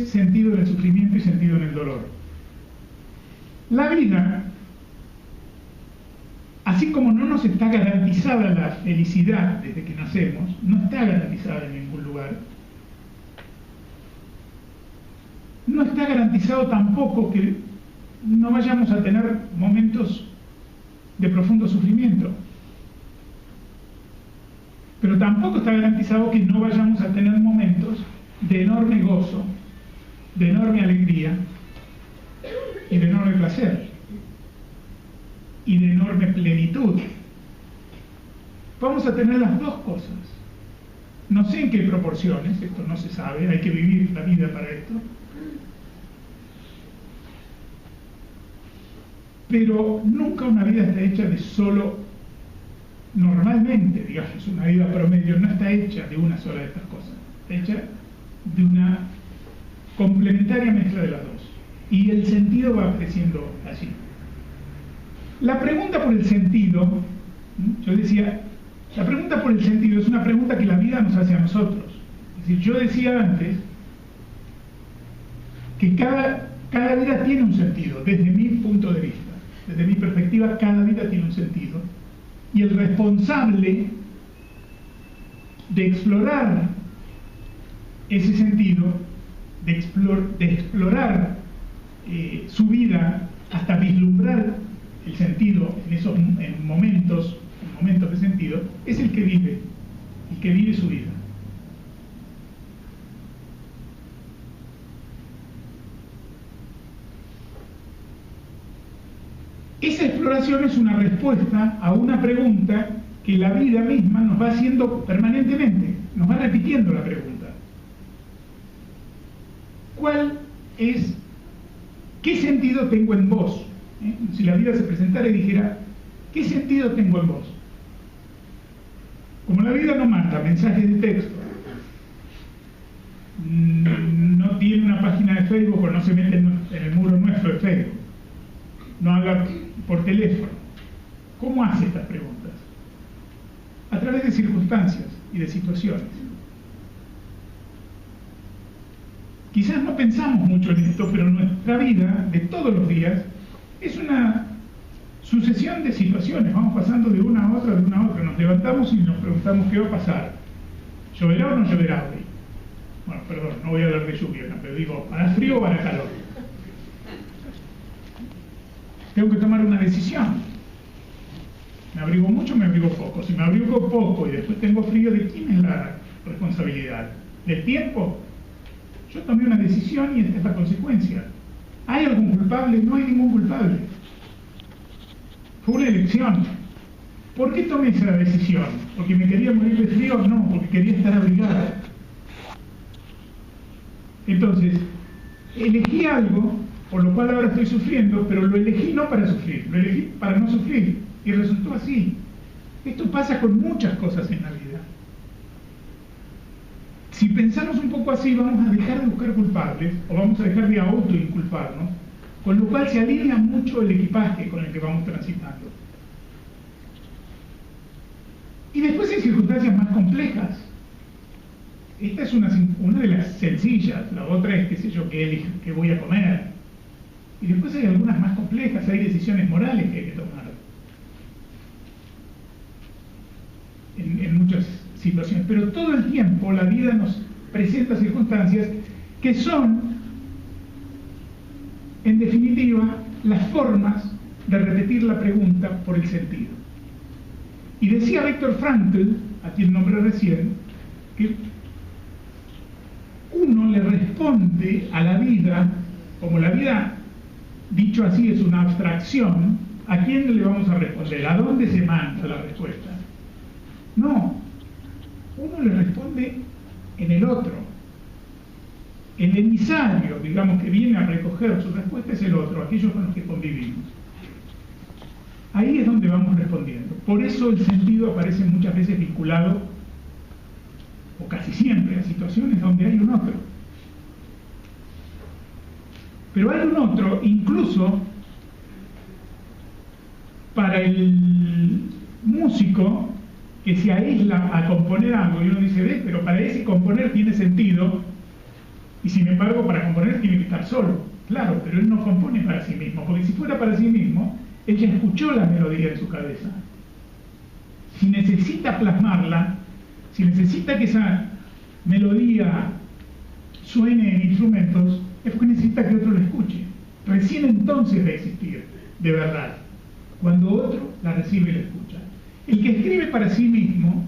S1: sentido en el sufrimiento y sentido en el dolor. La vida, así como no nos está garantizada la felicidad desde que nacemos, no está garantizada en ningún lugar, no está garantizado tampoco que no vayamos a tener momentos de profundo sufrimiento. Pero tampoco está garantizado que no vayamos a tener momentos de enorme gozo, de enorme alegría y de enorme placer y de enorme plenitud. Vamos a tener las dos cosas. No sé en qué proporciones, esto no se sabe, hay que vivir la vida para esto. Pero nunca una vida está hecha de solo, normalmente, digamos, una vida promedio no está hecha de una sola de estas cosas, está hecha de una complementaria mezcla de las dos. Y el sentido va apareciendo allí. La pregunta por el sentido, yo decía, la pregunta por el sentido es una pregunta que la vida nos hace a nosotros. Es decir, yo decía antes que cada vida tiene un sentido, desde mi punto de vista. Desde mi perspectiva, cada vida tiene un sentido. Y el responsable de explorar ese sentido, de explorar su vida hasta vislumbrar el sentido en esos momentos de sentido, es el que vive su vida. Esa exploración es una respuesta a una pregunta que la vida misma nos va haciendo permanentemente, nos va repitiendo la pregunta. ¿Qué sentido tengo en vos? Si la vida se presentara y dijera, ¿qué sentido tengo en vos? Como la vida no manda mensajes de texto, no tiene una página de Facebook o no se mete en el muro nuestro de Facebook, no habla por teléfono, ¿cómo hace estas preguntas? A través de circunstancias y de situaciones. Quizás no pensamos mucho en esto, pero nuestra vida de todos los días es una sucesión de situaciones, vamos pasando de una a otra, nos levantamos y nos preguntamos qué va a pasar. ¿Lloverá o no lloverá hoy? Bueno, perdón, no voy a hablar de lluvia, no, pero digo, ¿hará frío o hará calor? Tengo que tomar una decisión. ¿Me abrigo mucho o me abrigo poco? Si me abrigo poco y después tengo frío, ¿de quién es la responsabilidad? ¿Del tiempo? Yo tomé una decisión y esta es la consecuencia. ¿Hay algún culpable? No hay ningún culpable. Fue una elección. ¿Por qué tomé esa decisión? ¿Porque me quería morir de frío? No, porque quería estar abrigado. Entonces, elegí algo por lo cual ahora estoy sufriendo, pero lo elegí no para sufrir, lo elegí para no sufrir, y resultó así. Esto pasa con muchas cosas en la vida. Si pensamos un poco así, vamos a dejar de buscar culpables, o vamos a dejar de autoinculparnos, con lo cual se alinea mucho el equipaje con el que vamos transitando. Y después hay circunstancias más complejas. Esta es una de las sencillas, la otra es, qué sé yo, qué voy a comer. Y después hay algunas más complejas, hay decisiones morales que hay que tomar. En muchas situaciones. Pero todo el tiempo la vida nos presenta circunstancias que son, en definitiva, las formas de repetir la pregunta por el sentido. Y decía Viktor Frankl, a quien nombré recién, que uno le responde a la vida, como la vida dicho así es una abstracción, ¿a quién le vamos a responder? ¿A dónde se manda la respuesta? No, uno le responde en el otro. El emisario, digamos, que viene a recoger su respuesta es el otro, aquellos con los que convivimos. Ahí es donde vamos respondiendo. Por eso el sentido aparece muchas veces vinculado, o casi siempre, a situaciones donde hay un otro. Pero hay un otro, incluso para el músico que se aísla a componer algo, y uno dice, ¿ves? Pero para ese componer tiene sentido, y sin embargo para componer tiene que estar solo. Claro, pero él no compone para sí mismo, porque si fuera para sí mismo, él ya escuchó la melodía en su cabeza. Si necesita plasmarla, si necesita que esa melodía suene en instrumentos, es porque necesita que otro la escuche. Recién entonces va a existir, de verdad, cuando otro la recibe y la escucha. El que escribe para sí mismo,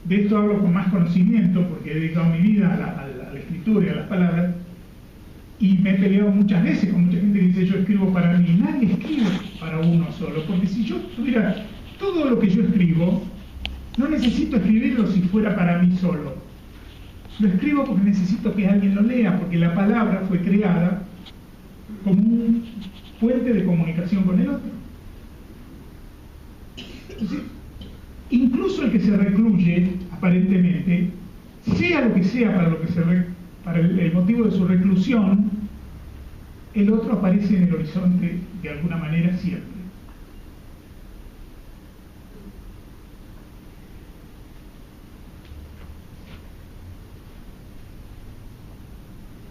S1: de esto hablo con más conocimiento, porque he dedicado mi vida a la escritura y a las palabras, y me he peleado muchas veces con mucha gente que dice yo escribo para mí. Nadie escribe para uno solo, porque si yo tuviera todo lo que yo escribo, no necesito escribirlo si fuera para mí solo. Lo escribo porque necesito que alguien lo lea, porque la palabra fue creada como un puente de comunicación con el otro. Entonces, incluso el que se recluye, aparentemente, sea lo que sea para el motivo de su reclusión, el otro aparece en el horizonte de alguna manera siempre.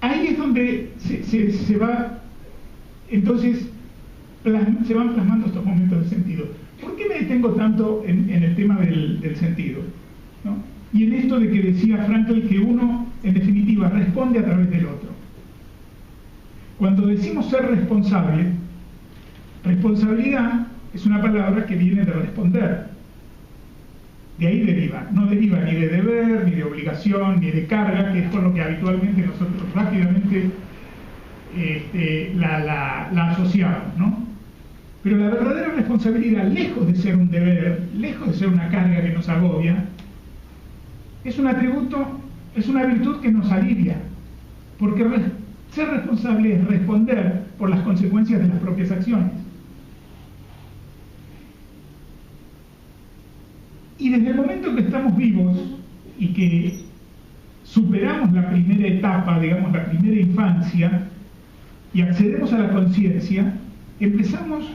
S1: Ahí es donde se va, entonces, se van plasmando estos momentos de sentido. ¿Por qué me detengo tanto en el tema del sentido? ¿No? Y en esto de que decía Frankl que uno, en definitiva, responde a través del otro. Cuando decimos ser responsable, responsabilidad es una palabra que viene de responder. De ahí deriva. No deriva ni de deber, ni de obligación, ni de carga, que es con lo que habitualmente nosotros rápidamente la asociamos, ¿no? Pero la verdadera responsabilidad, lejos de ser un deber, lejos de ser una carga que nos agobia, es un atributo, es una virtud que nos alivia, porque ser responsable es responder por las consecuencias de las propias acciones. Y desde el momento que estamos vivos y que superamos la primera etapa, digamos la primera infancia, y accedemos a la conciencia, empezamos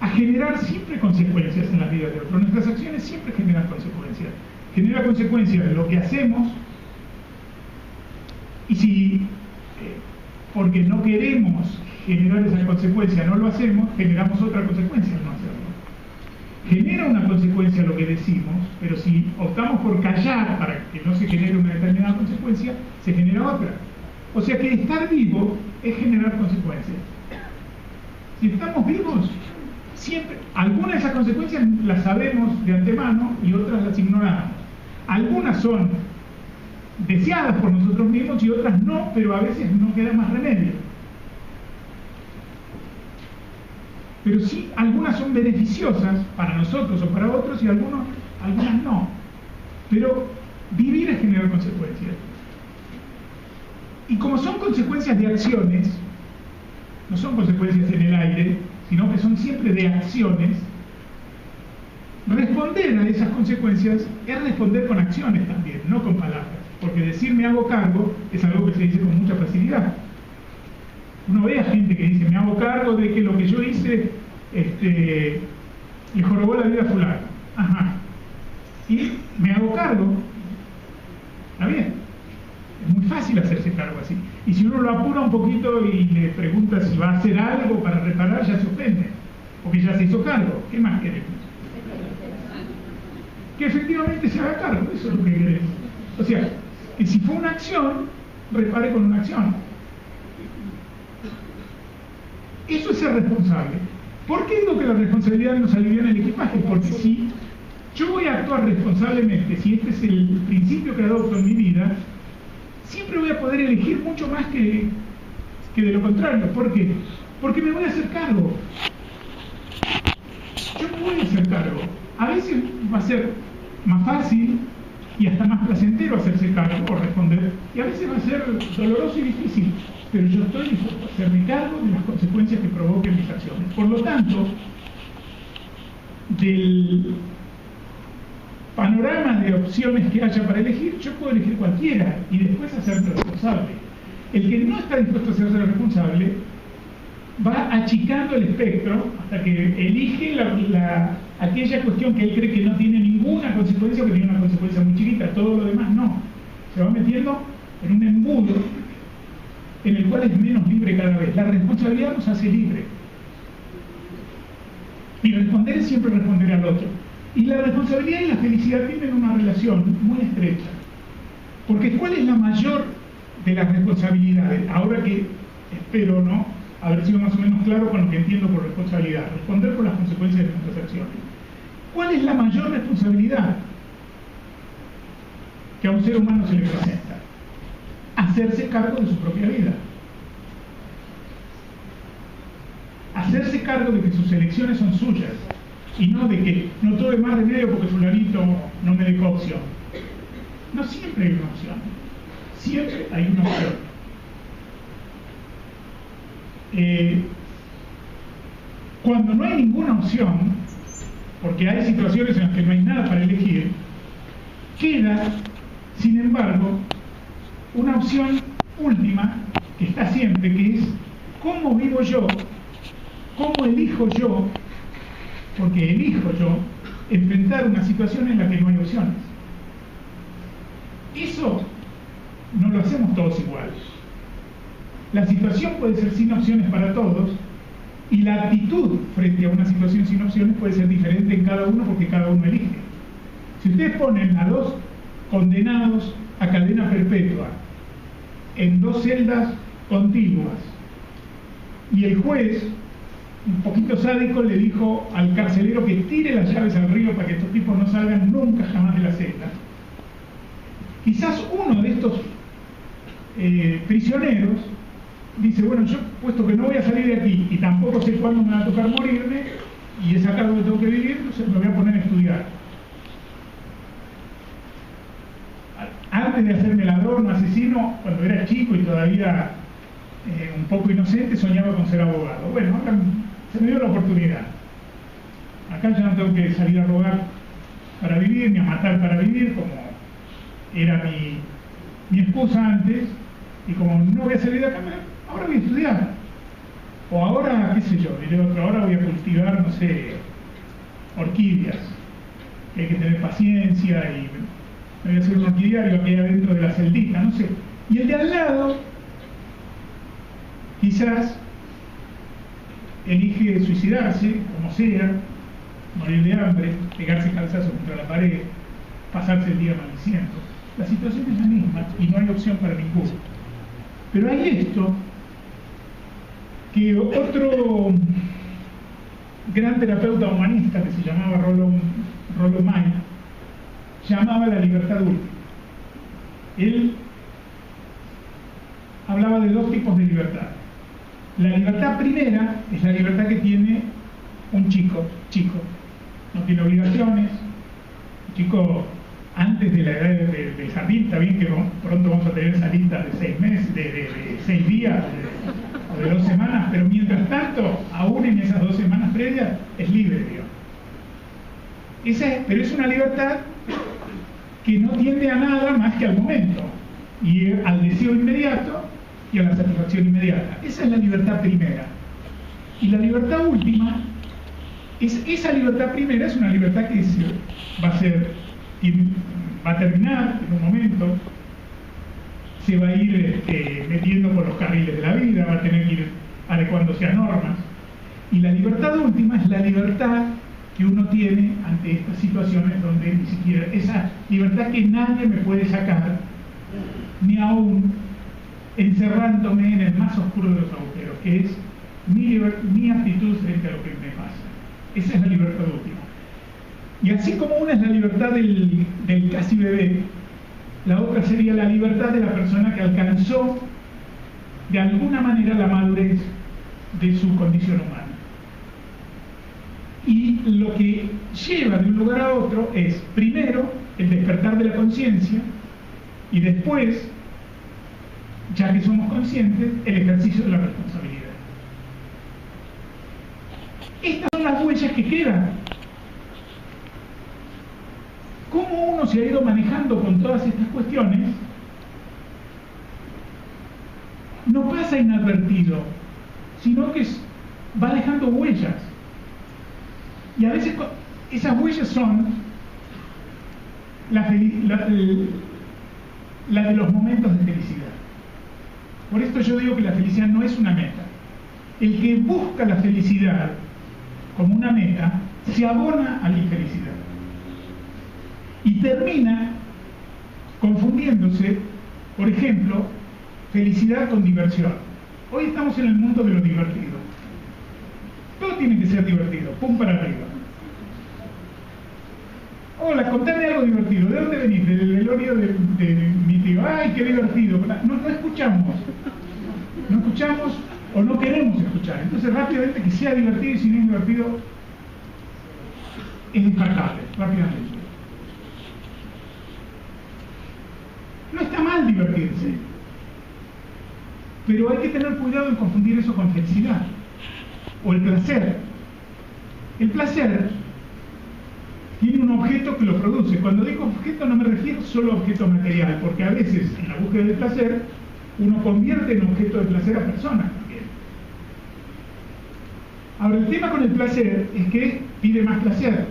S1: a generar siempre consecuencias en la vida de otro. Nuestras acciones siempre generan consecuencias. Genera consecuencias de lo que hacemos, y si porque no queremos generar esa consecuencia no lo hacemos, generamos otra consecuencia al no hacerlo. Genera una consecuencia lo que decimos, pero si optamos por callar para que no se genere una determinada consecuencia, se genera otra. O sea que estar vivo es generar consecuencias. Si estamos vivos, siempre, algunas de esas consecuencias las sabemos de antemano y otras las ignoramos. Algunas son deseadas por nosotros mismos y otras no, pero a veces no queda más remedio. Pero sí, algunas son beneficiosas para nosotros o para otros y algunas no. Pero vivir es generar consecuencias. Y como son consecuencias de acciones, no son consecuencias en el aire, sino que son siempre de acciones, responder a esas consecuencias es responder con acciones también, no con palabras. Porque decir me hago cargo es algo que se dice con mucha facilidad. Uno ve a gente que dice me hago cargo de que lo que yo hice le jorobó la vida a fulano. Ajá. Y me hago cargo. ¿Está bien? Es muy fácil hacerse cargo así. Y si uno lo apura un poquito y le pregunta si va a hacer algo para reparar, ya se ofende. Porque ya se hizo cargo. ¿Qué más queremos? Que efectivamente se haga cargo. Eso es lo que queremos. O sea, que si fue una acción, repare con una acción. Eso es ser responsable. ¿Por qué digo que la responsabilidad nos alivia en el equipaje? Porque si yo voy a actuar responsablemente, si este es el principio que adopto en mi vida, siempre voy a poder elegir mucho más que que de lo contrario. ¿Por qué? Porque me voy a hacer cargo. Yo me voy a hacer cargo. A veces va a ser más fácil y hasta más placentero hacerse cargo o responder, y a veces va a ser doloroso y difícil, pero yo estoy dispuesto a hacerme cargo de las consecuencias que provoquen mis acciones. Por lo tanto, del panorama de opciones que haya para elegir, yo puedo elegir cualquiera y después hacerme responsable. El que no está dispuesto a hacerse responsable va achicando el espectro hasta que elige aquella cuestión que él cree que no tiene ninguna consecuencia o que tiene una consecuencia muy chiquita, todo lo demás no. Se va metiendo en un embudo en el cual es menos libre cada vez. La responsabilidad nos hace libre. Y responder es siempre responder al otro. Y la responsabilidad y la felicidad tienen una relación muy estrecha. Porque ¿cuál es la mayor de las responsabilidades? Ahora que espero, ¿no?, haber sido más o menos claro con lo que entiendo por responsabilidad. Responder por las consecuencias de nuestras acciones. ¿Cuál es la mayor responsabilidad que a un ser humano se le presenta? Hacerse cargo de su propia vida. Hacerse cargo de que sus elecciones son suyas y no de que no tuve más remedio porque fulanito no me dejó opción. No siempre hay una opción. Siempre hay una opción. Cuando no hay ninguna opción, porque hay situaciones en las que no hay nada para elegir, queda, sin embargo, una opción última que está siempre, que es cómo vivo yo, cómo elijo yo, porque elijo yo enfrentar una situación en la que no hay opciones. Eso no lo hacemos todos igual. La situación puede ser sin opciones para todos y la actitud frente a una situación sin opciones puede ser diferente en cada uno porque cada uno elige. Si ustedes ponen a dos condenados a cadena perpetua en dos celdas contiguas y el juez, un poquito sádico, le dijo al carcelero que tire las llaves al río para que estos tipos no salgan nunca jamás de la celda, quizás uno de estos prisioneros dice, bueno, yo puesto que no voy a salir de aquí y tampoco sé cuándo me va a tocar morirme y es acá donde tengo que vivir, entonces me voy a poner a estudiar. Antes de hacerme ladrón o asesino, cuando era chico y todavía un poco inocente, soñaba con ser abogado. Bueno, ahora se me dio la oportunidad. Acá ya no tengo que salir a robar para vivir, ni a matar para vivir, como era mi esposa antes, y como no voy a salir de acá, ahora voy a estudiar. O ahora, qué sé yo, diré otro, ahora voy a cultivar, no sé, orquídeas. Que hay que tener paciencia y me voy a hacer un orquidiario aquí adentro de la celdita, no sé. Y el de al lado, quizás, elige suicidarse, como sea, morir de hambre, pegarse calzazo contra la pared, pasarse el día maldiciendo. La situación es la misma y no hay opción para ninguno. Pero hay esto que otro gran terapeuta humanista que se llamaba Rollo May llamaba la libertad última. Él hablaba de dos tipos de libertad. La libertad primera es la libertad que tiene un chico, no tiene obligaciones, un chico antes de la edad del jardín. Está bien que pronto vamos a tener salitas de 6 meses, de 6 días o de 2 semanas, pero mientras tanto, aún en esas 2 semanas previas, es libre, digamos. Pero es una libertad que no tiende a nada más que al momento, y al deseo inmediato y a la satisfacción inmediata. Esa es la libertad primera. Y la libertad última, esa libertad primera es una libertad que va a terminar en un momento, se va a ir metiendo por los carriles de la vida, va a tener que ir adecuándose a normas. Y la libertad última es la libertad que uno tiene ante estas situaciones donde ni siquiera, esa libertad que nadie me puede sacar, ni aún encerrándome en el más oscuro de los agujeros, que es mi actitud frente a lo que me pasa. Esa es la libertad última. Y así como una es la libertad del casi bebé, la otra sería la libertad de la persona que alcanzó de alguna manera la madurez de su condición humana. Y lo que lleva de un lugar a otro es, primero, el despertar de la conciencia, y después, ya que somos conscientes, el ejercicio de la responsabilidad. Estas son las huellas que quedan. ¿Cómo uno se ha ido manejando con todas estas cuestiones? No pasa inadvertido, sino que va dejando huellas. Y a veces esas huellas son la de los momentos de felicidad. Por esto yo digo que la felicidad no es una meta. El que busca la felicidad como una meta se abona a la infelicidad y termina confundiéndose, por ejemplo, felicidad con diversión. Hoy estamos en el mundo de lo divertido. Todo tiene que ser divertido, pum para arriba. Hola, contame algo divertido. ¿De dónde venís? Del velorio de mi tío. ¡Ay, qué divertido! No escuchamos. No escuchamos o no queremos escuchar. Entonces rápidamente que sea divertido, y si no es divertido, es descartable, rápidamente. No está mal divertirse, pero hay que tener cuidado en confundir eso con felicidad o el placer. El placer tiene un objeto que lo produce. Cuando digo objeto no me refiero solo a objeto material, porque a veces en la búsqueda del placer uno convierte en objeto de placer a personas también. Ahora, el tema con el placer es que pide más placer.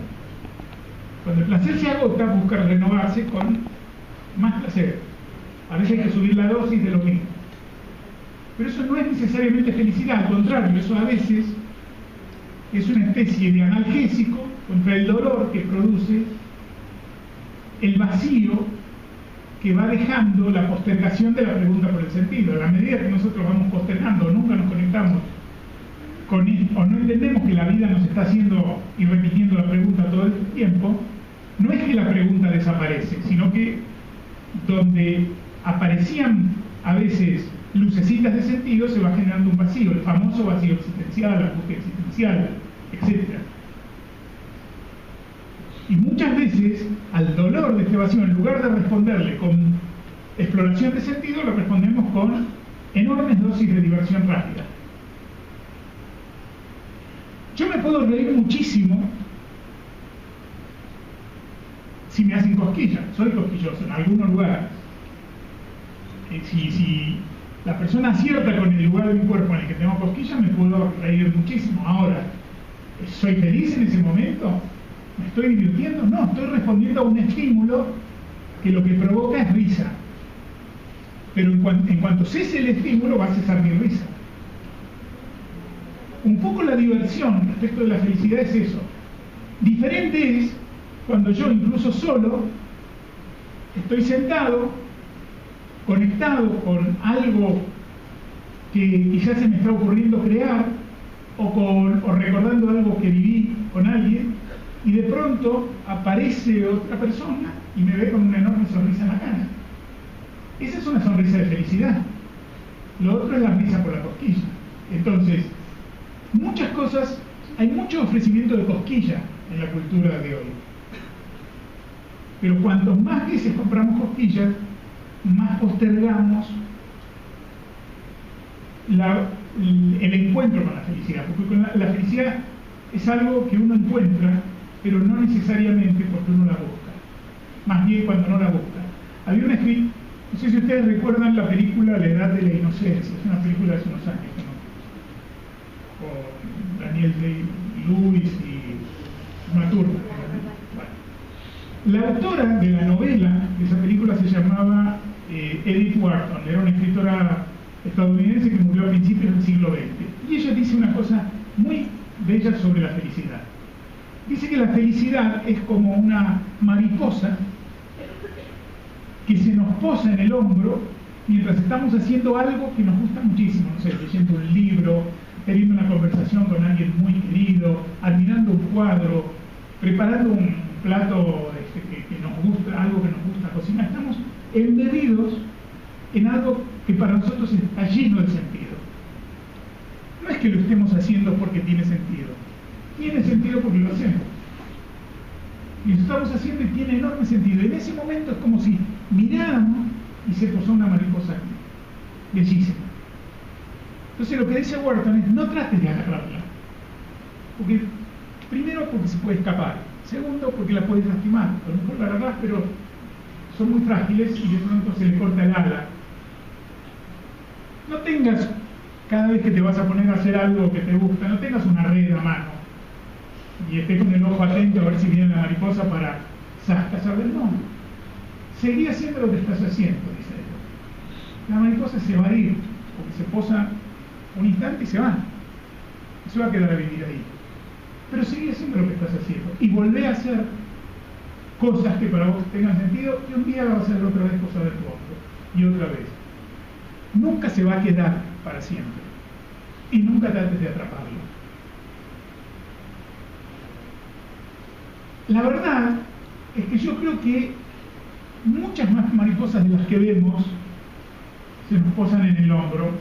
S1: Cuando el placer se agota, busca renovarse con más placer. A veces hay que subir la dosis de lo mismo. Pero eso no es necesariamente felicidad, al contrario, eso a veces es una especie de analgésico contra el dolor que produce el vacío que va dejando la postergación de la pregunta por el sentido. A la medida que nosotros vamos postergando, nunca nos conectamos con él, o no entendemos que la vida nos está haciendo y repitiendo la pregunta todo el tiempo, no es que la pregunta desaparece, sino que donde aparecían a veces lucecitas de sentido se va generando un vacío, el famoso vacío existencial, la búsqueda existencial, etc. Y muchas veces al dolor de este vacío, en lugar de responderle con exploración de sentido, lo respondemos con enormes dosis de diversión rápida. Yo me puedo reír muchísimo si me hacen cosquillas. Soy cosquilloso en algunos lugares. Si la persona acierta con el lugar de mi cuerpo en el que tengo cosquillas, me puedo reír muchísimo. Ahora, ¿soy feliz en ese momento? ¿Me estoy divirtiendo? No, estoy respondiendo a un estímulo que lo que provoca es risa. Pero en cuanto cese el estímulo, va a cesar mi risa. Un poco la diversión respecto de la felicidad es eso. Diferente es cuando yo, incluso solo, estoy sentado, conectado con algo que quizás se me está ocurriendo crear, o recordando algo que viví con alguien, y de pronto aparece otra persona y me ve con una enorme sonrisa en la cara. Esa es una sonrisa de felicidad. Lo otro es la risa por la cosquilla. Entonces, muchas cosas, hay mucho ofrecimiento de cosquilla en la cultura de hoy. Pero cuanto más veces compramos cosquillas, más postergamos el encuentro con la felicidad. Porque la felicidad es algo que uno encuentra, pero no necesariamente porque uno la busca. Más bien cuando no la busca. Había una escrita, no sé si ustedes recuerdan la película La Edad de la Inocencia, es una película de hace unos años, ¿no? Con Daniel Day-Lewis y Uma Thurman. Bueno. La autora de la novela de esa película se llamaba Edith Wharton, era una escritora estadounidense que murió a principios del siglo XX. Y ella dice una cosa muy bella sobre la felicidad. Dice que la felicidad es como una mariposa que se nos posa en el hombro mientras estamos haciendo algo que nos gusta muchísimo, no sé, leyendo un libro, teniendo una conversación con alguien muy querido, admirando un cuadro, preparando un plato que nos gusta, algo que nos gusta cocinar. Estamos embebidos en algo que para nosotros está lleno de sentido. No es que lo estemos haciendo porque tiene sentido. Tiene sentido porque lo hacemos. Y lo estamos haciendo y tiene enorme sentido. En ese momento es como si miráramos y se posó una mariposa aquí. Bellísima. Entonces lo que dice Wharton es: no trates de agarrarla. Porque, primero, porque se puede escapar. Segundo, porque la puedes lastimar. A lo mejor la agarrás, pero son muy frágiles y de pronto se le corta el ala. No tengas, cada vez que te vas a poner a hacer algo que te gusta, no tengas una red a mano y estés con el ojo atento a ver si viene la mariposa para saber. No, seguí haciendo lo que estás haciendo, dice él. La mariposa se va a ir, porque se posa un instante y se va. Y se va a quedar a vivir ahí. Pero sigue haciendo lo que estás haciendo y volvé a hacer cosas que para vos tengan sentido, y un día vas a hacer otra vez cosas de tu otro, y otra vez. Nunca se va a quedar para siempre, y nunca trates de atraparlo. La verdad es que yo creo que muchas más mariposas de las que vemos se nos posan en el hombro,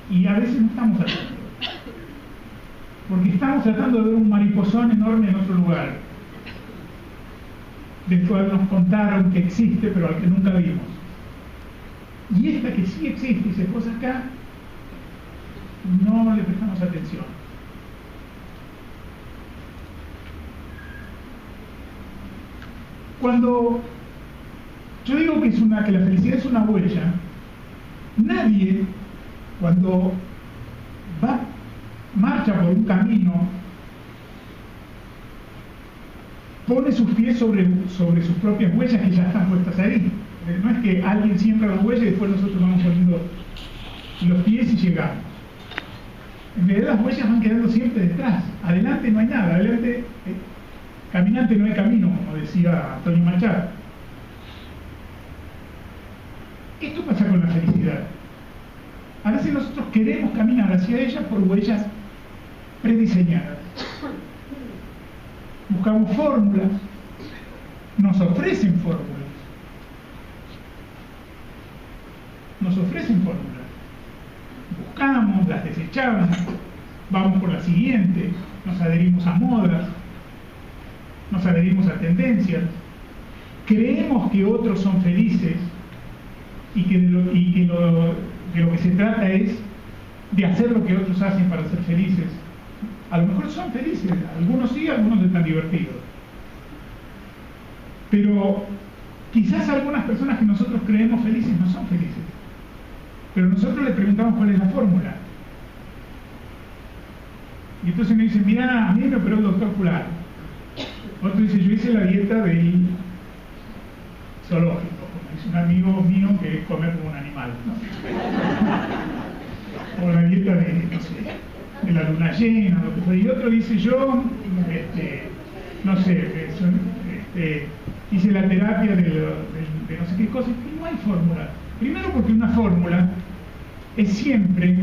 S1: y a veces no estamos atentos, porque estamos tratando de ver un mariposón enorme en otro lugar, del cual nos contaron que existe, pero al que nunca vimos. Y esta que sí existe y se posa acá, no le prestamos atención. Cuando yo digo que la felicidad es una huella, nadie, cuando marcha por un camino, pone sus pies sobre sus propias huellas que ya están puestas ahí. No es que alguien siembra la huella y después nosotros vamos poniendo los pies y llegamos. En realidad las huellas van quedando siempre detrás. Adelante no hay nada. Adelante, caminante no hay camino, como decía Antonio Machado. Esto pasa con la felicidad. A veces nosotros queremos caminar hacia ella por huellas prediseñadas. Buscamos fórmulas, nos ofrecen fórmulas. Buscamos, las desechamos, vamos por la siguiente, nos adherimos a modas, nos adherimos a tendencias, creemos que otros son felices y que de lo que se trata es de hacer lo que otros hacen para ser felices. A lo mejor son felices, algunos sí, algunos están divertidos. Pero quizás algunas personas que nosotros creemos felices no son felices. Pero nosotros le preguntamos cuál es la fórmula. Y entonces me dicen: mira, a mí me operó el doctor Fulano. Otro dice: yo hice la dieta del zoológico, como dice un amigo mío, que es comer como un animal, ¿no? O la dieta de, no sé, de la luna llena, lo que sea. Y otro dice: yo, no sé, hice la terapia de no sé qué cosa. Y no hay fórmula. Primero porque una fórmula es siempre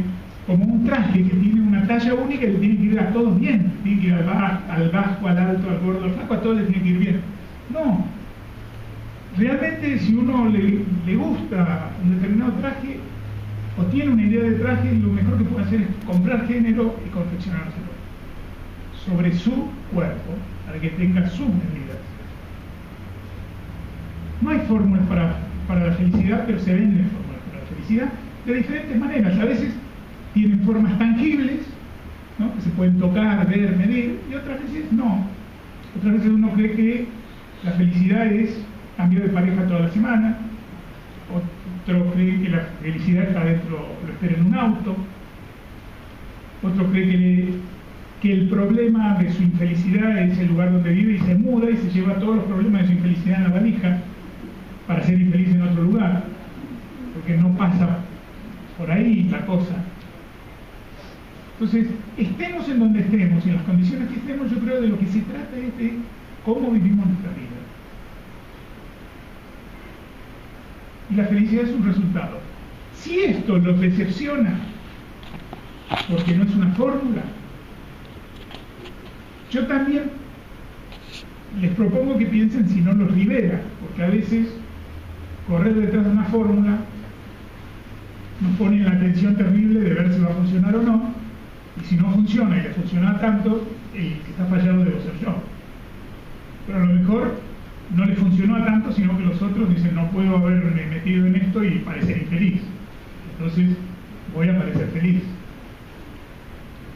S1: como un traje que tiene una talla única y le tiene que ir a todos bien. Tiene que ir al bajo, al alto, al gordo, al flaco, a todos les tiene que ir bien. No. Realmente, si uno le gusta un determinado traje o tiene una idea de traje, lo mejor que puede hacer es comprar género y confeccionárselo sobre su cuerpo, para que tenga sus medidas. No hay fórmulas para la felicidad, pero se venden fórmulas para la felicidad de diferentes maneras. A veces tienen formas tangibles, ¿no?, que se pueden tocar, ver, medir, y otras veces no. Otras veces uno cree que la felicidad es cambiar de pareja toda la semana, otro cree que la felicidad está dentro, lo espera en un auto, otro cree que el problema de su infelicidad es el lugar donde vive y se muda y se lleva todos los problemas de su infelicidad en la valija para ser infeliz en otro lugar, porque no pasa por ahí la cosa. Entonces, estemos en donde estemos y en las condiciones que estemos, yo creo de lo que se trata es de cómo vivimos nuestra vida. Y la felicidad es un resultado. Si esto los decepciona, porque no es una fórmula, yo también les propongo que piensen si no los libera, porque a veces correr detrás de una fórmula nos pone en la tensión terrible de ver si va a funcionar o no, y si no funciona y le funciona tanto, el que está fallado debo ser yo. Pero a lo mejor no le funcionó a tanto, sino que los otros dicen, no puedo haberme metido en esto y parecer infeliz. Entonces voy a parecer feliz.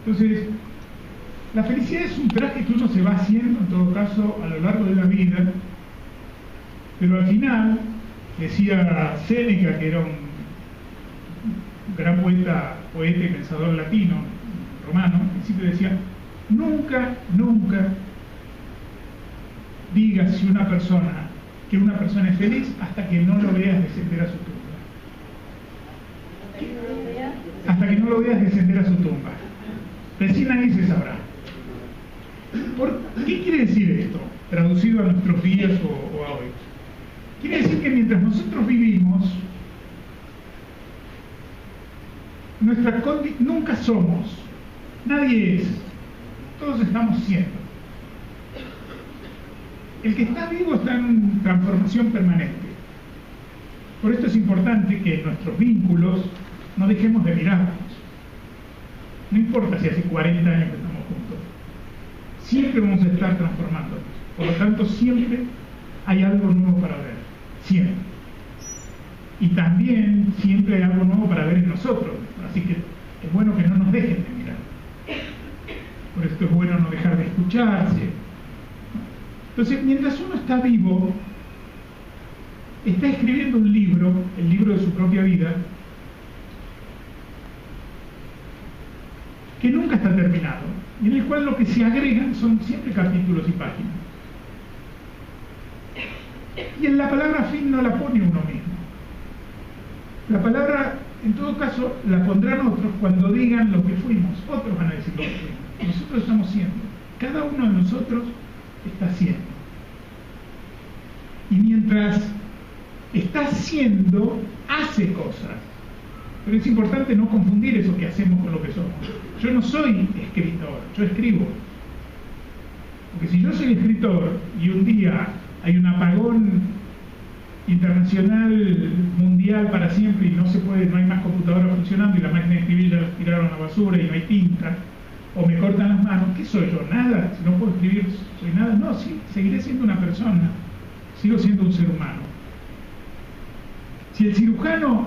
S1: Entonces, la felicidad es un traje que uno se va haciendo, en todo caso, a lo largo de la vida, pero al final, decía Séneca, que era un gran poeta y pensador latino, romano, al principio decía, nunca digas que una persona es feliz hasta que no lo veas descender a su tumba. Hasta que no lo veas descender a su tumba. Recién ahí se sabrá. ¿Qué quiere decir esto? Traducido a nuestros días o a hoy. Quiere decir que mientras nosotros vivimos, nunca somos, nadie es, todos estamos siendo. El que está vivo está en transformación permanente. Por esto es importante que en nuestros vínculos no dejemos de mirarnos. No importa si hace 40 años que estamos juntos. Siempre vamos a estar transformándonos. Por lo tanto, siempre hay algo nuevo para ver. Siempre. Y también siempre hay algo nuevo para ver en nosotros. Así que es bueno que no nos dejen de mirar. Por esto es bueno no dejar de escucharse. Entonces, mientras uno está vivo, está escribiendo un libro, el libro de su propia vida, que nunca está terminado, y en el cual lo que se agregan son siempre capítulos y páginas. Y en la palabra fin no la pone uno mismo. La palabra, en todo caso, la pondrán otros cuando digan lo que fuimos. Otros van a decir lo que fuimos. Nosotros estamos siendo. Cada uno de nosotros está siendo. Y mientras está siendo, hace cosas. Pero es importante no confundir eso que hacemos con lo que somos. Yo no soy escritor, yo escribo. Porque si yo soy escritor y un día hay un apagón internacional, mundial para siempre y no hay más computadoras funcionando y la máquina de escribir ya la tiraron a la basura y no hay tinta, o me cortan las manos, ¿qué soy yo? Nada, si no puedo escribir, soy nada. No, sí, seguiré siendo una persona, sigo siendo un ser humano. Si el cirujano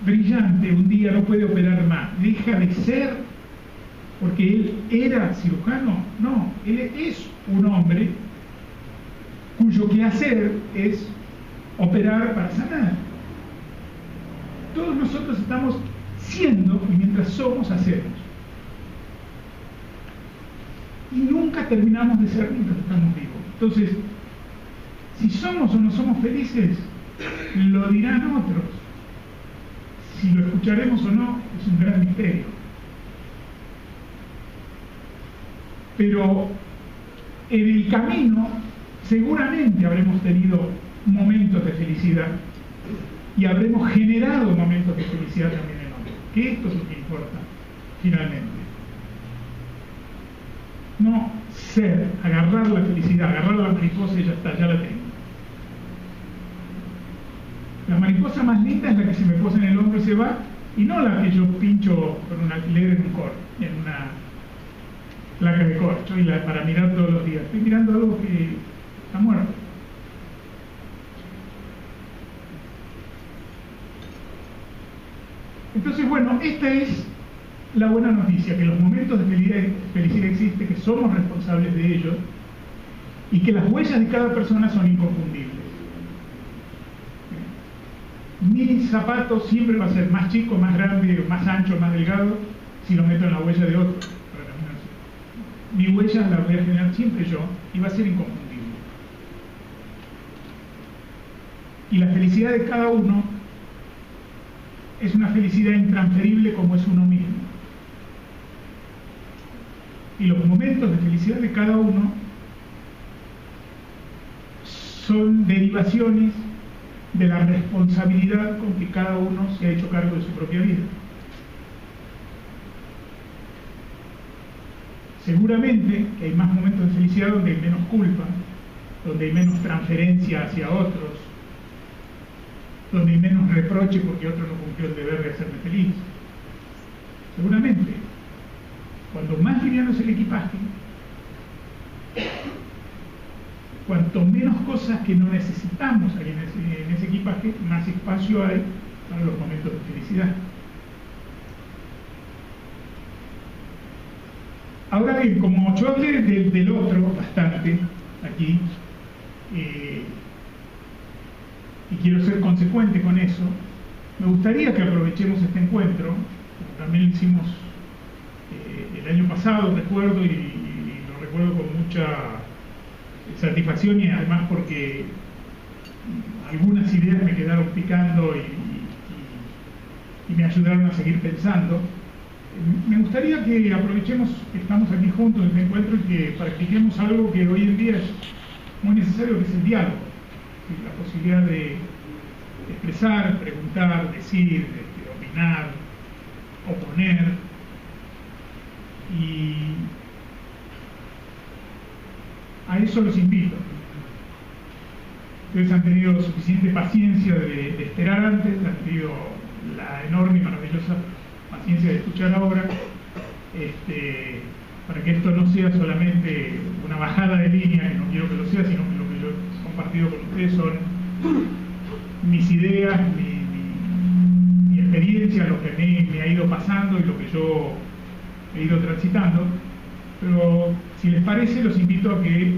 S1: brillante un día no puede operar más, deja de ser porque él era cirujano, no, él es un hombre cuyo quehacer es operar para sanar. Todos nosotros estamos siendo y mientras somos, hacemos. Y nunca terminamos de ser mientras estamos vivos. Entonces, si somos o no somos felices, lo dirán otros. Si lo escucharemos o no, es un gran misterio. Pero en el camino seguramente habremos tenido momentos de felicidad y habremos generado momentos de felicidad también en otros. Que esto es lo que importa, finalmente. No ser, agarrar la felicidad, agarrar la mariposa y ya está, ya la tengo. La mariposa más linda es la que se me posa en el hombro y se va, y no la que yo pincho con un alfiler en una placa de corcho para mirar todos los días. Estoy mirando algo que está muerto. Entonces, bueno, esta es la buena noticia, que los momentos de felicidad existen, que somos responsables de ellos y que las huellas de cada persona son inconfundibles. Mi zapato siempre va a ser más chico, más grande, más ancho, más delgado si lo meto en la huella de otro. Mi huella la voy a generar siempre yo y va a ser inconfundible. Y la felicidad de cada uno es una felicidad intransferible como es uno mismo. Y los momentos de felicidad de cada uno son derivaciones de la responsabilidad con que cada uno se ha hecho cargo de su propia vida. Seguramente que hay más momentos de felicidad donde hay menos culpa, donde hay menos transferencia hacia otros, donde hay menos reproche porque otro no cumplió el deber de hacerme feliz. Seguramente, cuanto más liviano es el equipaje, cuanto menos cosas que no necesitamos hay en ese equipaje, más espacio hay para los momentos de felicidad. Ahora bien, como yo hablé del otro bastante aquí, y quiero ser consecuente con eso, me gustaría que aprovechemos este encuentro, como también lo hicimos el año pasado, recuerdo, y lo recuerdo con mucha satisfacción, y además porque algunas ideas me quedaron picando y me ayudaron a seguir pensando. Me gustaría que aprovechemos que estamos aquí juntos en este encuentro y que practiquemos algo que hoy en día es muy necesario, que es el diálogo, la posibilidad de expresar, preguntar, decir, de opinar, oponer. Y a eso los invito. Ustedes han tenido suficiente paciencia de esperar antes, han tenido la enorme y maravillosa paciencia de escuchar ahora, para que esto no sea solamente una bajada de línea, que no quiero que lo sea, sino que lo que yo he compartido con ustedes son mis ideas, mi experiencia, lo que me ha ido pasando y lo que yo he ido transitando. Pero si les parece, los invito a que